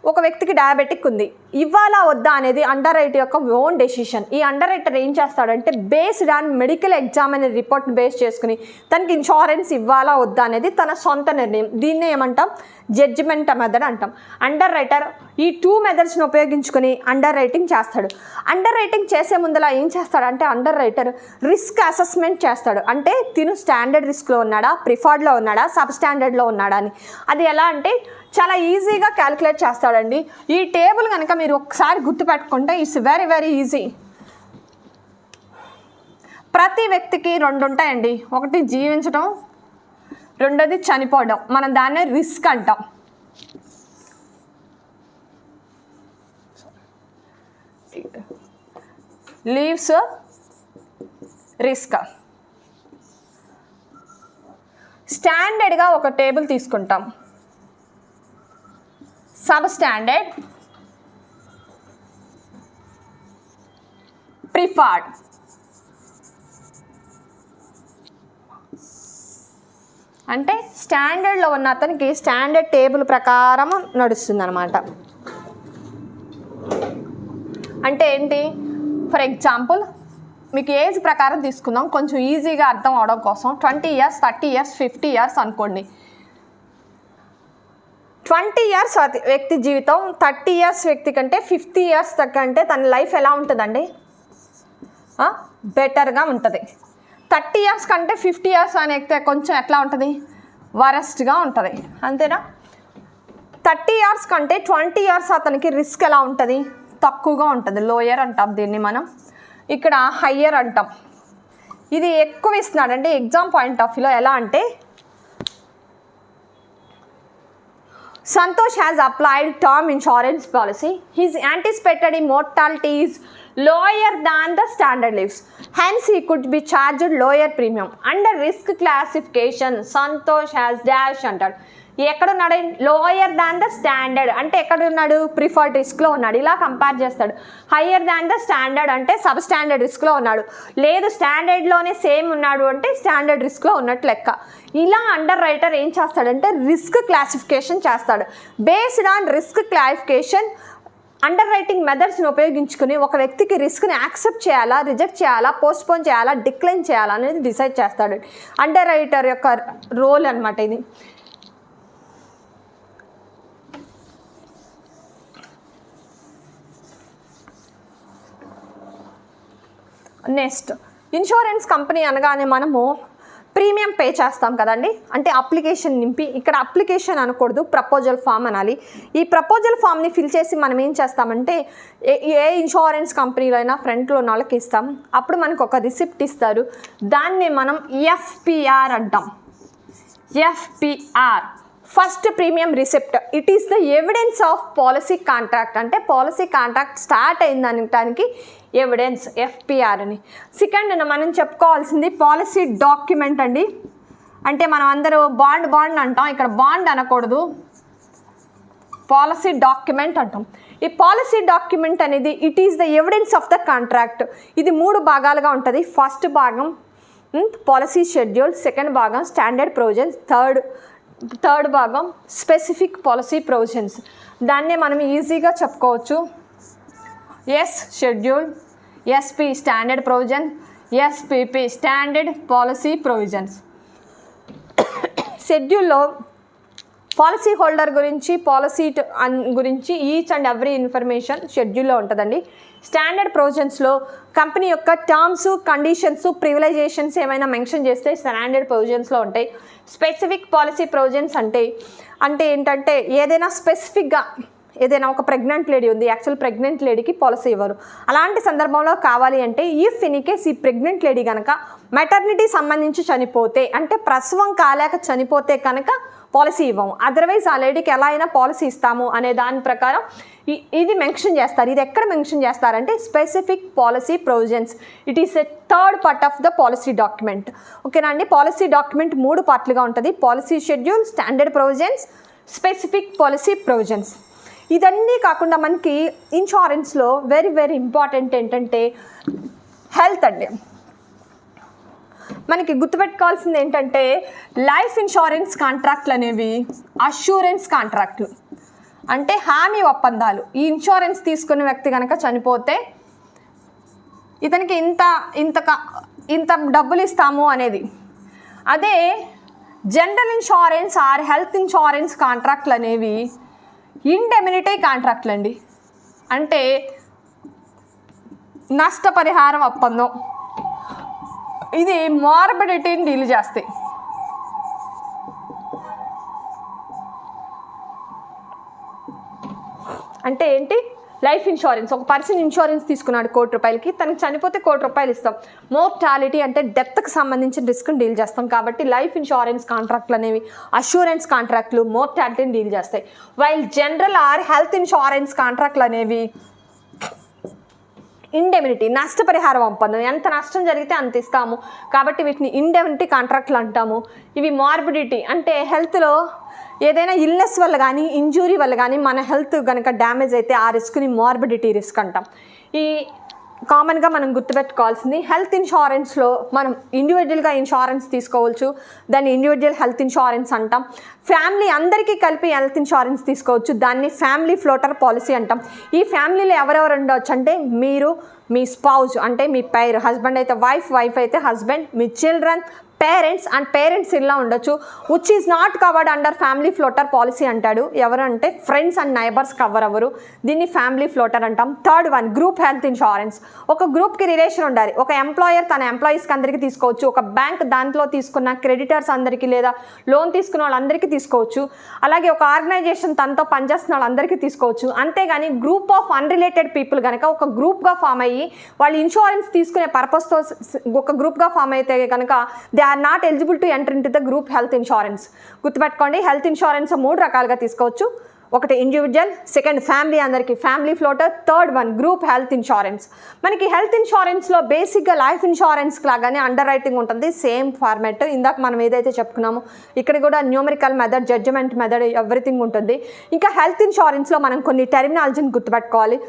Speaker 2: ఒక వ్యక్తికి డయాబెటిక్ ఉంది, ఇవ్వాలా వద్దా అనేది అండర్ రైటర్ యొక్క ఓన్ డెసిషన్. ఈ అండర్ రైటర్ ఏం చేస్తాడంటే బేస్డ్ ఆన్ మెడికల్ ఎగ్జామ్ అనే రిపోర్ట్ని బేస్ చేసుకుని తనకి ఇన్సూరెన్స్ ఇవ్వాలా వద్దా అనేది తన సొంత నిర్ణయం. దీన్నే ఏమంటాం? జడ్జిమెంట్ మెథడ్ అంటాం. అండర్ రైటర్ ఈ 2 మెథడ్స్ని ఉపయోగించుకొని అండర్ రైటింగ్ చేస్తాడు. అండర్ రైటింగ్ చేసే ముందులా ఏం చేస్తాడంటే అండర్ రైటర్ రిస్క్ అసెస్మెంట్ చేస్తాడు. అంటే తిను స్టాండర్డ్ రిస్క్లో ఉన్నాడా, ప్రిఫర్డ్లో ఉన్నాడా, సబ్ స్టాండర్డ్లో ఉన్నాడా అని. అది ఎలా అంటే చాలా ఈజీగా క్యాలిక్యులేట్ చేస్తాడండి. ఈ టేబుల్ కనుక మీరు ఒకసారి గుర్తుపెట్టుకుంటే ఇట్స్ వెరీ వెరీ ఈజీ. ప్రతి వ్యక్తికి 2 ఉంటాయండి. ఒకటి జీవించడం, రెండోది చనిపోవడం. మనం దాన్నే రిస్క్ అంటాం. Leaves risk. స్టాండర్డ్గా ఒక టేబుల్ తీసుకుంటాం. Sub standard, preferred. అంటే స్టాండర్డ్లో ఉన్న అతనికి స్టాండర్డ్ టేబుల్ ప్రకారం నడుస్తుంది అనమాట. అంటే ఏంటి, ఫర్ ఎగ్జాంపుల్ మీకు ఏజ్ ప్రకారం తీసుకుందాం కొంచెం ఈజీగా అర్థం అవడం కోసం. 20 years, 30 years, 50 years అనుకోండి. 20 years వ్యక్తి జీవితం 30 years వ్యక్తి కంటే 50 years కంటే తన లైఫ్ ఎలా ఉంటుందండి, బెటర్గా ఉంటుంది. 30 years కంటే 50 years అనేది కొంచెం ఎట్లా ఉంటుంది, వరస్ట్గా ఉంటుంది. అంతేనా? 30 years కంటే 20 years అతనికి రిస్క్ ఎలా ఉంటుంది, తక్కువగా ఉంటుంది. లోయర్ అంటాం దీన్ని మనం, ఇక్కడ హయ్యర్ అంటాం. ఇది ఎక్కువ ఇస్తున్నాడంటే ఎగ్జామ్ పాయింట్ ఆఫ్ వ్యూలో ఎలా అంటే, Santosh has applied term insurance policy. His anticipated mortality is lower than the standard lives. Hence, he could be charged lower premium. Under risk classification, Santosh has dash అంటాడు. ఎక్కడున్నాడు, lower than the standard అంటే ఎక్కడున్నాడు, preferred రిస్క్లో ఉన్నాడు. ఇలా compare చేస్తాడు. Higher than the standard అంటే sub standard రిస్క్లో ఉన్నాడు. లేదు స్టాండర్డ్లోనే సేమ్ ఉన్నాడు అంటే స్టాండర్డ్ రిస్క్లో ఉన్నట్టు లెక్క. ఇలా అండర్ రైటర్ ఏం చేస్తాడంటే రిస్క్ క్లాసిఫికేషన్ చేస్తాడు. Based on risk classification underwriting మెథడ్స్ని ఉపయోగించుకుని ఒక వ్యక్తికి రిస్క్ని యాక్సెప్ట్ చేయాలా, రిజెక్ట్ చేయాలా, పోస్ట్పోన్ చేయాలా, డిక్లైన్ చేయాలా అనేది డిసైడ్ చేస్తాడు. అండర్ రైటర్ యొక్క రోల్ అనమాట ఇది. నెక్స్ట్, ఇన్సూరెన్స్ కంపెనీ అనగానే మనము ప్రీమియం పే చేస్తాం కదండి. అంటే అప్లికేషన్ నింపి, ఇక్కడ అప్లికేషన్ అనకూడదు, ప్రపోజల్ ఫామ్ అనాలి. ఈ ప్రపోజల్ ఫామ్ని ఫిల్ చేసి మనం ఏం చేస్తామంటే ఏ ఇన్సూరెన్స్ కంపెనీలో అయినా ఫ్రంట్లో ఉన్న వాళ్ళకి ఇస్తాం. అప్పుడు మనకు ఒక రిసిప్ట్ ఇస్తారు. దాన్ని మనం FPR అంటాం. FPR first premium receipt. It is the evidence of policy contract. అంటే పాలసీ కాంట్రాక్ట్ స్టార్ట్ అయిందనటానికి ఎవిడెన్స్ FPR అని. సెకండ్ మనం చెప్పుకోవాల్సింది పాలసీ డాక్యుమెంట్ అండి. అంటే మనం అందరూ బాండ్ అంటాం, ఇక్కడ బాండ్ అనకూడదు, పాలసీ డాక్యుమెంట్ అంటాం. ఈ పాలసీ డాక్యుమెంట్ అనేది it is the evidence of the contract. ఇది 3 భాగాలుగా ఉంటుంది. ఫస్ట్ భాగం పాలసీ షెడ్యూల్, సెకండ్ భాగం స్టాండర్డ్ ప్రొవిజన్స్, థర్డ్ భాగం స్పెసిఫిక్ పాలసీ ప్రొవిజన్స్. దాన్నే మనం ఈజీగా చెప్పుకోవచ్చు. S schedule, SP standard provision, SPP standard policy provisions. షెడ్యూల్లో పాలసీ హోల్డర్ గురించి, పాలసీ గురించి ఈచ్ అండ్ ఎవ్రీ ఇన్ఫర్మేషన్ షెడ్యూల్లో ఉంటుందండి. స్టాండర్డ్ ప్రొవిజన్స్లో కంపెనీ యొక్క టర్మ్స్, కండిషన్స్, ప్రివిలైజేషన్స్ ఏమైనా మెన్షన్ చేస్తే స్టాండర్డ్ ప్రొవిజన్స్లో ఉంటాయి. స్పెసిఫిక్ పాలసీ ప్రొవిజన్స్ అంటే ఏంటంటే ఏదైనా స్పెసిఫిక్గా ఏదైనా ఒక ప్రెగ్నెంట్ లేడీ ఉంది, యాక్చువల్ ప్రెగ్నెంట్ లేడీకి పాలసీ ఇవ్వరు. అలాంటి సందర్భంలో కావాలి అంటే ఇఫ్ ఇన్ కేస్ ఈ ప్రెగ్నెంట్ లేడీ కనుక మెటర్నిటీ సంబంధించి చనిపోతే, అంటే ప్రసవం కాలేక చనిపోతే కనుక పాలసీ ఇవ్వము. అదర్వైజ్ ఆ లేడీకి ఎలా అయినా పాలసీ ఇస్తాము అనే దాని ప్రకారం ఇది మెన్షన్ చేస్తారు. ఇది ఎక్కడ మెన్షన్ చేస్తారంటే specific policy provisions. It is a third part of the policy document. ఓకేనా అండి. పాలసీ డాక్యుమెంట్ 3 పార్ట్లుగా ఉంటుంది. Policy schedule, standard provisions, specific policy provisions. ఇదన్నీ కాకుండా మనకి ఇన్సూరెన్స్లో వెరీ ఇంపార్టెంట్ ఏంటంటే హెల్త్ అండి. మనకి గుర్తుపెట్టుకోవాల్సింది ఏంటంటే లైఫ్ ఇన్సూరెన్స్ కాంట్రాక్ట్లు అనేవి అష్యూరెన్స్ కాంట్రాక్ట్లు, అంటే హామీ ఒప్పందాలు. ఈ ఇన్సూరెన్స్ తీసుకున్న వ్యక్తి కనుక చనిపోతే ఇతనికి ఇంత డబ్బులు ఇస్తాము అనేది. అదే general insurance or health insurance కాంట్రాక్ట్లు అనేవి ఇండెమినిటీ కాంట్రాక్ట్లు అండి. అంటే నష్టపరిహారం ఒప్పందం. ఇది మార్బిడిటీని డీల్ చేస్తాయి. అంటే ఏంటి, లైఫ్ ఇన్సూరెన్స్, ఒక పర్సన్ ఇన్సూరెన్స్ తీసుకున్నాడు ₹1,00,00,000కి, తనకి చనిపోతే ₹1,00,00,000 ఇస్తాం. మోర్టాలిటీ అంటే డెత్కి సంబంధించిన రిస్క్ని డీల్ చేస్తాం. కాబట్టి లైఫ్ ఇన్సూరెన్స్ కాంట్రాక్ట్లు అనేవి అష్యూరెన్స్ కాంట్రాక్ట్లు మోర్టాలిటీని డీల్ చేస్తాయి. While general or health insurance కాంట్రాక్ట్లు అనేవి ఇండెమినిటీ, నష్టపరిహారం ఒప్పందం. ఎంత నష్టం జరిగితే అంత ఇస్తాము కాబట్టి వీటిని ఇండెమినిటీ కాంట్రాక్ట్లు అంటాము. ఇవి మార్బిడిటీ అంటే హెల్త్లో ఏదైనా ఇల్నెస్ వల్ల కానీ ఇంజూరీ వల్ల కానీ మన హెల్త్ కనుక డ్యామేజ్ అయితే ఆ రిస్క్ని మార్బిడిటీ రిస్క్ అంటాం. ఈ కామన్గా మనం గుర్తుపెట్టుకోవాల్సింది హెల్త్ ఇన్సూరెన్స్లో మనం ఇండివిజువల్గా ఇన్సూరెన్స్ తీసుకోవచ్చు, దాన్ని ఇండివిజువల్ హెల్త్ ఇన్సూరెన్స్ అంటాం. ఫ్యామిలీ అందరికీ కలిపి హెల్త్ ఇన్సూరెన్స్ తీసుకోవచ్చు, దాన్ని ఫ్యామిలీ ఫ్లోటర్ పాలసీ అంటాం. ఈ ఫ్యామిలీలో ఎవరెవరు ఉండవచ్చు అంటే మీరు, మీ స్పౌజ్ అంటే మీ పేరు, హస్బెండ్ అయితే వైఫ్, వైఫ్ అయితే husband, me children, parents and parents ఇలా ఉండొచ్చు. Which is not covered under family floater policy అంటాడు. ఎవరు అంటే ఫ్రెండ్స్ అండ్ నైబర్స్ కవర్ అవ్వరు, దీన్ని ఫ్యామిలీ ఫ్లోటర్ అంటాం. Third one group health insurance. ఒక గ్రూప్కి రిలేషన్ ఉండాలి. ఒక ఎంప్లాయర్ తన ఎంప్లాయీస్కి అందరికీ తీసుకోవచ్చు, ఒక బ్యాంక్ దాంట్లో తీసుకున్న క్రెడిటర్స్ అందరికీ లేదా లోన్ తీసుకున్న వాళ్ళందరికీ తీసుకోవచ్చు, అలాగే ఒక ఆర్గనైజేషన్ తనతో పనిచేస్తున్న వాళ్ళందరికీ తీసుకోవచ్చు. అంతేగాని గ్రూప్ ఆఫ్ అన్రిలేటెడ్ పీపుల్ కనుక ఒక గ్రూప్గా ఫామ్ అయ్యి వాళ్ళు ఇన్సూరెన్స్ తీసుకునే పర్పస్తో ఒక గ్రూప్గా ఫామ్ అయితే కనుక they are not eligible to enter into the group health insurance. గుర్తుపెట్టుకోండి, హెల్త్ ఇన్సూరెన్స్ 3 రకాలుగా తీసుకోవచ్చు. ఒకటి ఇండివిజువల్, సెకండ్ ఫ్యామిలీ అందరికీ family floater, third one group health insurance. మనకి హెల్త్ ఇన్సూరెన్స్లో బేసిక్గా లైఫ్ ఇన్సూరెన్స్ లాగానే అండర్ రైటింగ్ ఉంటుంది, సేమ్ ఫార్మాట్. ఇందాక మనం ఏదైతే చెప్పుకున్నామో ఇక్కడ కూడా numerical method, judgement method, everything ఉంటుంది. ఇంకా హెల్త్ ఇన్సూరెన్స్లో మనం కొన్ని టెర్మినాలజీని గుర్తుపెట్టుకోవాలి.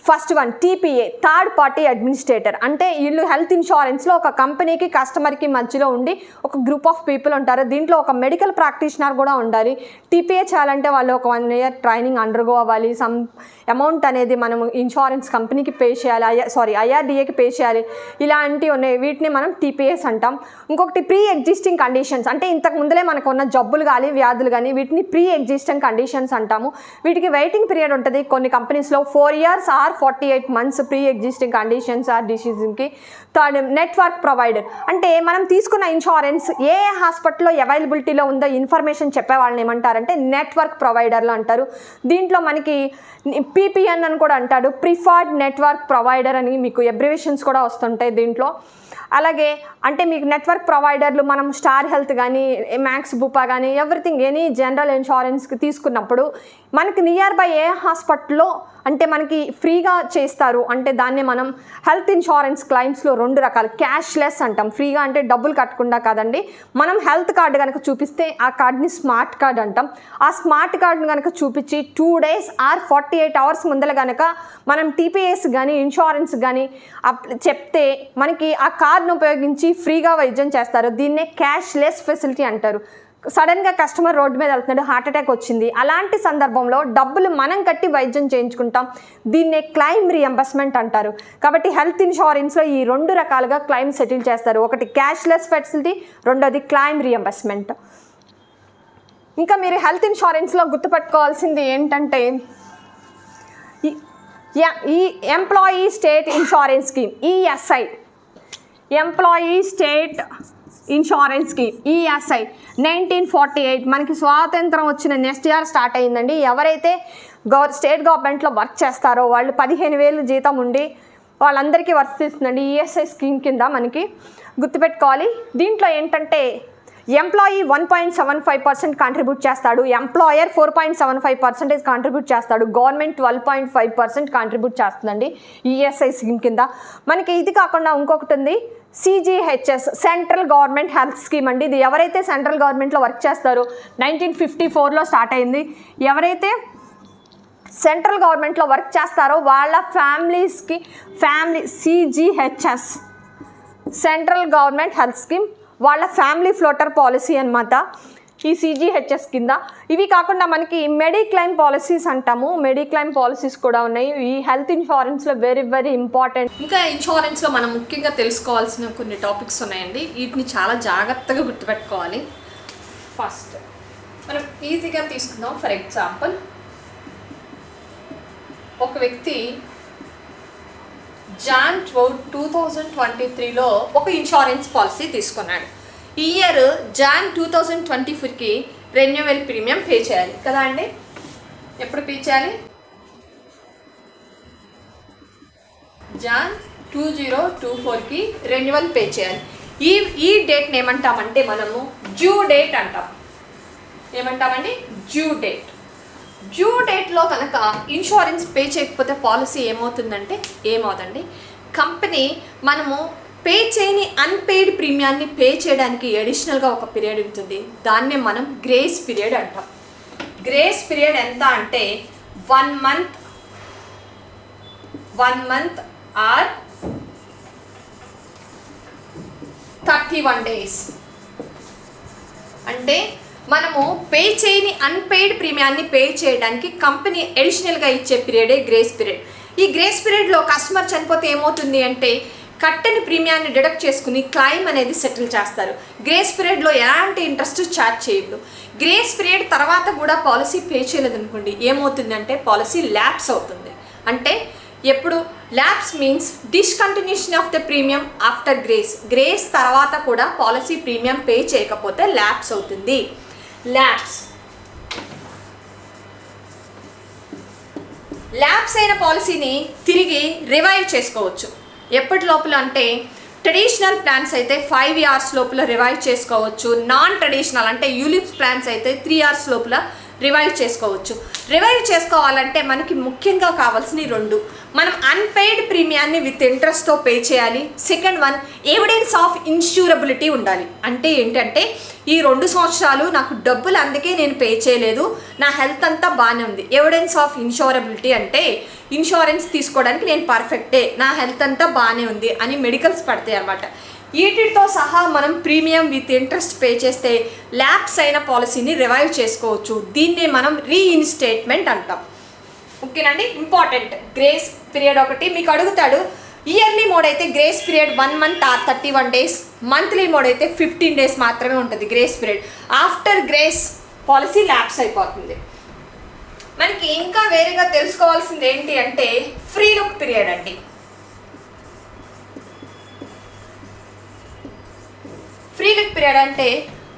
Speaker 2: First one TPA, third party administrator. అంటే వీళ్ళు హెల్త్ ఇన్సూరెన్స్లో ఒక కంపెనీకి కస్టమర్కి మధ్యలో ఉండి ఒక గ్రూప్ ఆఫ్ పీపుల్ ఉంటారు. దీంట్లో ఒక మెడికల్ ప్రాక్టీషనర్ కూడా ఉండాలి. టీపీఏ చేయాలంటే వాళ్ళు ఒక 1 year ట్రైనింగ్ అండర్గో అవ్వాలి. సమ్ అమౌంట్ అనేది మనం ఇన్సూరెన్స్ కంపెనీకి పే చేయాలి, ఐఆర్డీఏకి పే చేయాలి. ఇలాంటివి ఉన్నాయి, వీటిని మనం టీపీఏస్ అంటాం. ఇంకొకటి ప్రీ ఎగ్జిస్టింగ్ కండిషన్స్, అంటే ఇంతకు ముందులే మనకు ఉన్న జబ్బులు కానీ వ్యాధులు కానీ వీటిని ప్రీ ఎగ్జిస్టింగ్ కండిషన్స్ అంటాము. వీటికి వెయిటింగ్ పీరియడ్ ఉంటుంది కొన్ని కంపెనీస్లో 4 years or 48 months pre existing conditions or disease. Third network provider, అంటే మనం తీసుకున్న ఇన్సూరెన్స్ ఏ హాస్పిటల్లో అవైలబిలిటీలో ఉందో ఇన్ఫర్మేషన్ చెప్పే వాళ్ళని ఏమంటారంటే నెట్వర్క్ ప్రొవైడర్లు అంటారు. దీంట్లో మనకి పీపీఎన్ అని కూడా అంటాడు, ప్రిఫర్డ్ నెట్వర్క్ ప్రొవైడర్ అని మీకు అబ్రివేషన్స్ కూడా వస్తుంటాయి దీంట్లో. అలాగే అంటే మీకు నెట్వర్క్ ప్రొవైడర్లు మనం స్టార్ హెల్త్ కానీ మ్యాక్స్ బూపా కానీ ఎవ్రీథింగ్ ఎనీ జనరల్ ఇన్సూరెన్స్కి తీసుకున్నప్పుడు మనకి నియర్ బై ఏ హాస్పిటల్లో అంటే మనకి ఫ్రీగా చేస్తారు అంటే దాన్ని మనం హెల్త్ ఇన్సూరెన్స్ క్లైమ్స్లో 2 రకాలు. క్యాష్లెస్ అంటాం, ఫ్రీగా అంటే డబ్బులు కట్టకుండా కాదండి. మనం హెల్త్ కార్డు కనుక చూపిస్తే ఆ కార్డుని స్మార్ట్ కార్డ్ అంటాం. ఆ స్మార్ట్ కార్డుని కనుక చూపించి 2 days ఆర్ 48 hours ముందర కనుక మనం టీపీఎస్ కానీ ఇన్సూరెన్స్ కానీ చెప్తే మనకి ఆ కార్డును ఉపయోగించి ఫ్రీగా వైద్యం చేస్తారు. దీన్నే క్యాష్లెస్ ఫెసిలిటీ అంటారు. సడన్గా కస్టమర్ రోడ్డు మీద వెళ్తున్నాడు, హార్ట్ అటాక్ వచ్చింది, అలాంటి సందర్భంలో డబ్బులు మనం కట్టి వైద్యం చేయించుకుంటాం, దీన్నే క్లైమ్ రియంబర్స్మెంట్ అంటారు. కాబట్టి హెల్త్ ఇన్సూరెన్స్లో ఈ 2 రకాలుగా క్లైమ్ సెటిల్ చేస్తారు. ఒకటి క్యాష్లెస్ ఫెసిలిటీ, రెండోది క్లైమ్ రియంబర్స్మెంట్. ఇంకా మీరు హెల్త్ ఇన్సూరెన్స్లో గుర్తుపెట్టుకోవాల్సింది ఏంటంటే ఈ employee state insurance scheme ESI, employee state insurance scheme ESI 1948 మనకి స్వాతంత్రం వచ్చిన నెక్స్ట్ ఇయర్ స్టార్ట్ అయిందండి. ఎవరైతే స్టేట్ గవర్నమెంట్లో వర్క్ చేస్తారో వాళ్ళు 15,000 జీతం ఉండి వాళ్ళందరికీ వర్తిస్తుందండి ఈఎస్ఐ స్కీమ్ కింద. మనకి గుర్తుపెట్టుకోవాలి, దీంట్లో ఏంటంటే ఎంప్లాయీ 1.75% కాంట్రిబ్యూట్ చేస్తాడు, ఎంప్లాయర్ 4.75% కాంట్రిబ్యూట్ చేస్తాడు, గవర్నమెంట్ 12.5% కాంట్రిబ్యూట్ చేస్తుందండి ఈఎస్ఐ స్కీమ్ కింద. మనకి ఇది కాకుండా ఇంకొకటి ఉంది CGHS, central government health scheme అండి. ఇది ఎవరైతే సెంట్రల్ గవర్నమెంట్లో వర్క్ చేస్తారో 1954లో స్టార్ట్ అయింది. ఎవరైతే సెంట్రల్ గవర్నమెంట్లో వర్క్ చేస్తారో వాళ్ళ ఫ్యామిలీస్కి CGHS central government health scheme వాళ్ళ ఫ్యామిలీ ఫ్లోటర్ పాలసీ అనమాట ఈ సిజిహెచ్ఎస్ కింద. ఇవి కాకుండా మనకి మెడిక్లైమ్ పాలసీస్ అంటాము, మెడిక్లైమ్ పాలసీస్ కూడా ఉన్నాయి ఈ హెల్త్ ఇన్సూరెన్స్లో. Very very important.
Speaker 1: ఇంకా ఇన్సూరెన్స్లో మనం ముఖ్యంగా తెలుసుకోవాల్సిన కొన్ని టాపిక్స్ ఉన్నాయండి, వీటిని చాలా జాగ్రత్తగా గుర్తుపెట్టుకోవాలి. ఫస్ట్ మనం ఈజీగా తీసుకుందాం. ఫర్ ఎగ్జాంపుల్, ఒక వ్యక్తి Jan 2023లో ఒక ఇన్సూరెన్స్ పాలసీ తీసుకున్నాడు. ఈ ఇయర్ Jan 2024కి రెన్యువల్ ప్రీమియం పే చేయాలి కదా అండి. ఎప్పుడు పే చేయాలి? Jan 2024కి రెన్యువల్ పే చేయాలి. ఈ డేట్ని ఏమంటామంటే మనము డ్యూ డేట్ అంటాం. ఏమంటామండి? Due date. డ్యూ డేట్లో కనుక ఇన్సూరెన్స్ పే చేయకపోతే పాలసీ ఏమవుతుందంటే ఏమవుతుందండి, కంపెనీ మనము పే చేయని అన్పెయిడ్ ప్రీమియాన్ని పే చేయడానికి అడిషనల్గా ఒక పీరియడ్ ఉంటుంది, దాన్నే మనం గ్రేస్ పీరియడ్ అంటాం. గ్రేస్ పీరియడ్ ఎంత అంటే 1 month
Speaker 2: ఆర్ 31 days. అంటే మనము పే చేయని అన్పెయిడ్ ప్రీమియాన్ని పే చేయడానికి కంపెనీ అడిషనల్గా ఇచ్చే పీరియడే గ్రేస్ పీరియడ్. ఈ గ్రేస్ పీరియడ్లో కస్టమర్ చనిపోతే ఏమవుతుంది అంటే కట్టని ప్రీమియాన్ని డిడక్ట్ చేసుకుని క్లైమ్ అనేది సెటిల్ చేస్తారు. గ్రేస్ పీరియడ్లో ఎలాంటి ఇంట్రెస్ట్ ఛార్జ్ చేయదు. గ్రేస్ పీరియడ్ తర్వాత కూడా పాలసీ పే చేయలేదనుకోండి ఏమవుతుందంటే పాలసీ ల్యాప్స్ అవుతుంది. అంటే ఎప్పుడు lapse means discontinuation of the premium after grace. Grace తర్వాత కూడా పాలసీ ప్రీమియం పే చేయకపోతే ల్యాప్స్ అవుతుంది. ల్యాప్స్ అయిన పాలసీని తిరిగి రివైవ్ చేసుకోవచ్చు. ఎప్పటి లోపల అంటే ట్రెడిషనల్ ప్లాన్స్ అయితే 5 years లోపల రివైవ్ చేసుకోవచ్చు. నాన్ ట్రెడిషనల్ అంటే యూలిప్స్ ప్లాన్స్ అయితే 3 years లోపల రివైవ్ చేసుకోవచ్చు. రివైవ్ చేసుకోవాలంటే మనకి ముఖ్యంగా కావాల్సిన 2. మనం అన్పెయిడ్ ప్రీమియాన్ని విత్ ఇంట్రెస్ట్తో పే చేయాలి. సెకండ్ వన్ ఎవిడెన్స్ ఆఫ్ ఇన్సూరబిలిటీ ఉండాలి. అంటే ఏంటంటే ఈ 2 సంవత్సరాలు నాకు డబ్బులు అందుకే నేను పే చేయలేదు, నా హెల్త్ అంతా బాగానే ఉంది. ఎవిడెన్స్ ఆఫ్ ఇన్సూరబిలిటీ అంటే ఇన్సూరెన్స్ తీసుకోవడానికి నేను పర్ఫెక్టే, నా హెల్త్ అంతా బాగానే ఉంది అని మెడికల్స్ పడతాయి అన్నమాట. వీటితో సహా మనం ప్రీమియం విత్ ఇంట్రెస్ట్ పే చేస్తే ల్యాప్స్ అయిన పాలసీని రివైవ్ చేసుకోవచ్చు. దీన్నే మనం రీఇన్స్టేట్మెంట్ అంటాం. ఓకేనండి, ఇంపార్టెంట్. గ్రేస్ పీరియడ్ ఒకటి మీకు అడుగుతాడు. ఇయర్లీ మోడ్ అయితే grace period 1 month or 31 days. Monthly mode అయితే 15 days మాత్రమే ఉంటుంది grace period. After grace policy lapse అయిపోతుంది. మనకి ఇంకా వేరేగా తెలుసుకోవాల్సింది ఏంటి అంటే ఫ్రీ లుక్ పీరియడ్ అండి. ఫ్రీ లుక్ పీరియడ్ అంటే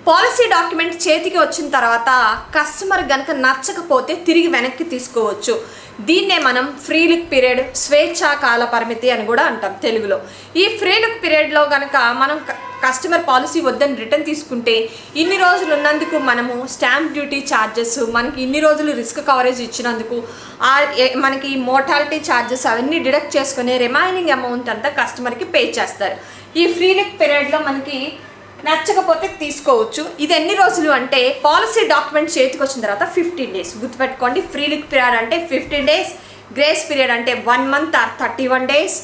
Speaker 2: పాలసీ డాక్యుమెంట్ చేతికి వచ్చిన తర్వాత కస్టమర్ కనుక నచ్చకపోతే తిరిగి వెనక్కి తీసుకోవచ్చు. దీన్నే మనం ఫ్రీ లుక్ పీరియడ్, స్వేచ్ఛా కాల పరిమితి అని కూడా అంటాం తెలుగులో. ఈ ఫ్రీ లుక్ పీరియడ్లో కనుక మనం కస్టమర్ పాలసీ వద్దని రిటర్న్ తీసుకుంటే ఇన్ని రోజులు ఉన్నందుకు మనము స్టాంప్ డ్యూటీ ఛార్జెస్, మనకి ఇన్ని రోజులు రిస్క్ కవరేజ్ ఇచ్చినందుకు మనకి మోర్టాలిటీ ఛార్జెస్ అవన్నీ డిడక్ట్ చేసుకుని రిమైనింగ్ అమౌంట్ అంతా కస్టమర్కి పే చేస్తారు. ఈ ఫ్రీ లుక్ పీరియడ్లో మనకి నచ్చకపోతే తీసుకోవచ్చు. ఇది ఎన్ని రోజులు అంటే పాలసీ డాక్యుమెంట్ చేతికి వచ్చిన తర్వాత 15 days. గుర్తుపెట్టుకోండి, ఫ్రీ లుక్ పీరియడ్ అంటే 15 days, గ్రేస్ పీరియడ్ అంటే 1 month ఆర్ 31 days.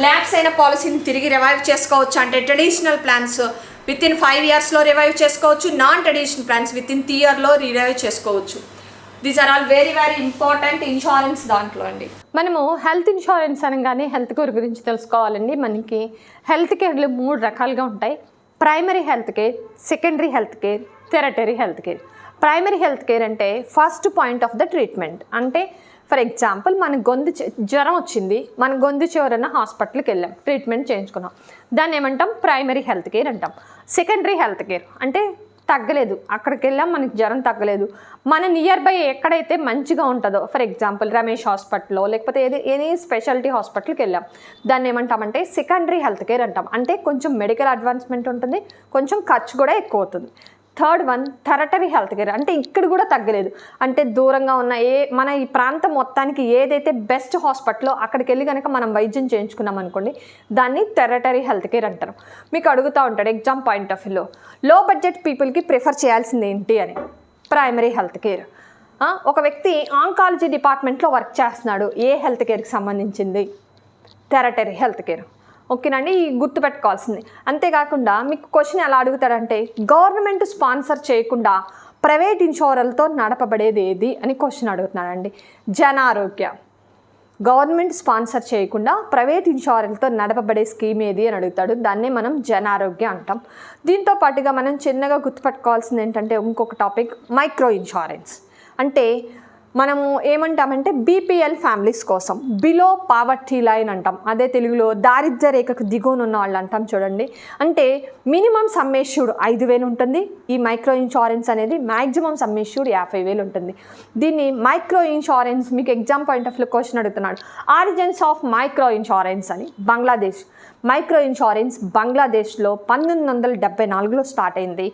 Speaker 2: ల్యాప్స్ అయిన పాలసీని తిరిగి రివైవ్ చేసుకోవచ్చు. అంటే ట్రెడిషనల్ ప్లాన్స్ విత్ ఇన్ 5 yearsలో రివైవ్ చేసుకోవచ్చు. Non traditional plans within 3 yearలో రివైవ్ చేసుకోవచ్చు. These are all very very important insurance దాంట్లో అండి. మనము హెల్త్ ఇన్సూరెన్స్ అనగానే హెల్త్ కేర్ గురించి తెలుసుకోవాలండి. మనకి హెల్త్ కేర్లు 3 రకాలుగా ఉంటాయి. Primary health care, secondary health care, tertiary health care. Primary health care అంటే first point of the treatment. అంటే ఫర్ ఎగ్జాంపుల్ మన జ్వరం వచ్చింది, మన గొంతు చివరన హాస్పిటల్కి వెళ్ళాం, ట్రీట్మెంట్ చేయించుకున్నాం, దాన్ని ఏమంటాం ప్రైమరీ హెల్త్ కేర్ అంటాం. సెకండరీ హెల్త్ కేర్ అంటే తగ్గలేదు, అక్కడికి వెళ్ళాం, మనకి జ్వరం తగ్గలేదు, మన నియర్ బై ఎక్కడైతే మంచిగా ఉంటుందో, ఫర్ ఎగ్జాంపుల్ రమేష్ హాస్పిటల్లో లేకపోతే ఎనీ స్పెషాలిటీ హాస్పిటల్కి వెళ్ళాం, దాన్ని ఏమంటామంటే సెకండరీ హెల్త్ కేర్ అంటాం. అంటే కొంచెం మెడికల్ అడ్వాన్స్మెంట్ ఉంటుంది, కొంచెం ఖర్చు కూడా ఎక్కువ అవుతుంది. Third one territory health care. అంటే ఇక్కడ కూడా తగ్గలేదు, అంటే దూరంగా ఉన్న మన ఈ ప్రాంతం మొత్తానికి ఏదైతే బెస్ట్ హాస్పిటల్లో అక్కడికి వెళ్ళి కనుక మనం వైద్యం చేయించుకున్నాం అనుకోండి, దాన్ని టెరిటరీ హెల్త్ కేర్ అంటారు. మీకు అడుగుతూ ఉంటాడు ఎగ్జామ్ పాయింట్ ఆఫ్ వ్యూలో, లో బడ్జెట్ పీపుల్కి ప్రిఫర్ చేయాల్సింది ఏంటి అని. Primary health care. ఒక వ్యక్తి ఆంకాలజీ డిపార్ట్మెంట్లో వర్క్ చేస్తున్నాడు, ఏ హెల్త్ కేర్కి సంబంధించింది? Territory health care. ఓకేనండి, గుర్తుపెట్టుకోవాల్సింది. అంతేకాకుండా మీకు క్వశ్చన్ ఎలా అడుగుతాడంటే గవర్నమెంట్ స్పాన్సర్ చేయకుండా ప్రైవేట్ ఇన్సూరర్లతో నడపబడేది ఏది అని క్వశ్చన్ అడుగుతున్నాడండి. జన ఆరోగ్య. గవర్నమెంట్ స్పాన్సర్ చేయకుండా ప్రైవేట్ ఇన్సూరర్లతో నడపబడే స్కీమ్ ఏది అని అడుగుతాడు, దాన్నే మనం జన ఆరోగ్య అంటాం. దీంతో పాటుగా మనం చిన్నగా గుర్తుపెట్టుకోవాల్సింది ఏంటంటే ఇంకొక టాపిక్ మైక్రో ఇన్సూరెన్స్. అంటే మనము ఏమంటామంటే బీపీఎల్ ఫ్యామిలీస్ కోసం, బిలో పావర్టీ లైన్ అంటాం, అదే తెలుగులో దారిద్ర్య రేఖకు దిగువన ఉన్న వాళ్ళు అంటాం చూడండి. అంటే మినిమం సమ్మేష్యూడ్ 5,000 ఉంటుంది, ఈ మైక్రో ఇన్సూరెన్స్ అనేది మ్యాక్సిమం సమ్మేష్యూడ్ 50,000 ఉంటుంది. దీన్ని మైక్రో ఇన్సూరెన్స్, మీకు exam point of view question అడుగుతున్నాడు, ఆరిజిన్స్ ఆఫ్ మైక్రో ఇన్సూరెన్స్ అని. బంగ్లాదేశ్. మైక్రో ఇన్సూరెన్స్ బంగ్లాదేశ్లో 1974లో స్టార్ట్ అయింది.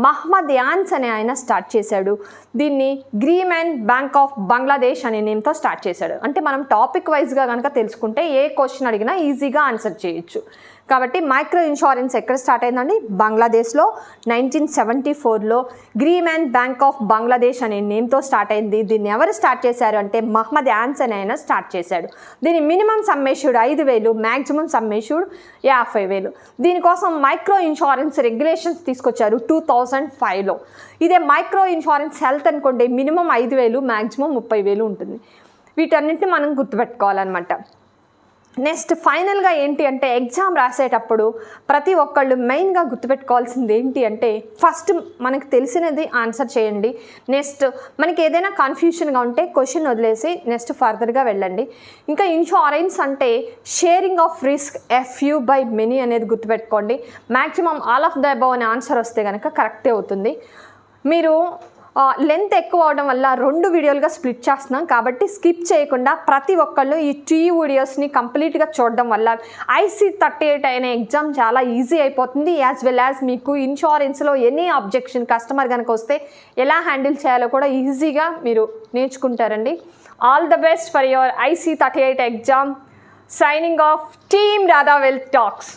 Speaker 2: మహమ్మద్ యాన్స్ అనే ఆయన స్టార్ట్ చేశాడు. దీన్ని గ్రీమెన్ బ్యాంక్ ఆఫ్ బంగ్లాదేశ్ అనే నేమ్తో స్టార్ట్ చేశాడు. అంటే మనం టాపిక్ వైజ్గా కనుక తెలుసుకుంటే ఏ క్వశ్చన్ అడిగినా ఈజీగా ఆన్సర్ చేయొచ్చు. కాబట్టి మైక్రో ఇన్సూరెన్స్ ఎక్కడ స్టార్ట్ అయిందండి? బంగ్లాదేశ్లో 1974లో గ్రీమ్యాన్ బ్యాంక్ ఆఫ్ బంగ్లాదేశ్ అనే నేమ్తో స్టార్ట్ అయింది. దీన్ని ఎవరు స్టార్ట్ చేశారు అంటే మహమ్మద్ యాన్సన్ అయినా స్టార్ట్ చేశాడు. దీని మినిమం సమ్మేషుడ్ 5,000, మ్యాక్సిమం సమ్మేషుడ్ 50,000. దీనికోసం మైక్రో ఇన్సూరెన్స్ రెగ్యులేషన్స్ తీసుకొచ్చారు 2005లో. ఇదే మైక్రో ఇన్సూరెన్స్ హెల్త్ అనుకోండి, మినిమం 5,000, మ్యాక్సిమం 30,000 ఉంటుంది. వీటన్నిటిని మనం గుర్తుపెట్టుకోవాలన్నమాట. నెక్స్ట్ ఫైనల్గా ఏంటి అంటే ఎగ్జామ్ రాసేటప్పుడు ప్రతి ఒక్కళ్ళు మెయిన్గా గుర్తుపెట్టుకోవాల్సింది ఏంటి అంటే ఫస్ట్ మనకు తెలిసినది ఆన్సర్ చేయండి. నెక్స్ట్ మనకి ఏదైనా కన్ఫ్యూషన్గా ఉంటే క్వశ్చన్ వదిలేసి నెక్స్ట్ ఫర్దర్గా వెళ్ళండి. ఇంకా ఇన్సూరెన్స్ అంటే షేరింగ్ ఆఫ్ రిస్క్ FU/many అనేది గుర్తుపెట్టుకోండి. Maximum all of the above అనే ఆన్సర్ వస్తే కనుక కరెక్టే అవుతుంది. మీరు లెంత్ ఎక్కువ అవడం వల్ల 2 వీడియోలుగా స్ప్లిట్ చేస్తున్నాం కాబట్టి స్కిప్ చేయకుండా ప్రతి ఒక్కళ్ళు ఈ 2 వీడియోస్ని కంప్లీట్గా చూడడం వల్ల IC38 అనే ఎగ్జామ్ చాలా ఈజీ అయిపోతుంది. యాజ్ వెల్ యాజ్ మీకు ఇన్సూరెన్స్లో ఎనీ అబ్జెక్షన్ కస్టమర్ కనుక వస్తే ఎలా హ్యాండిల్ చేయాలో కూడా ఈజీగా మీరు నేర్చుకుంటారండి. All the best for your IC38 exam. Signing off team Radha wealth talks.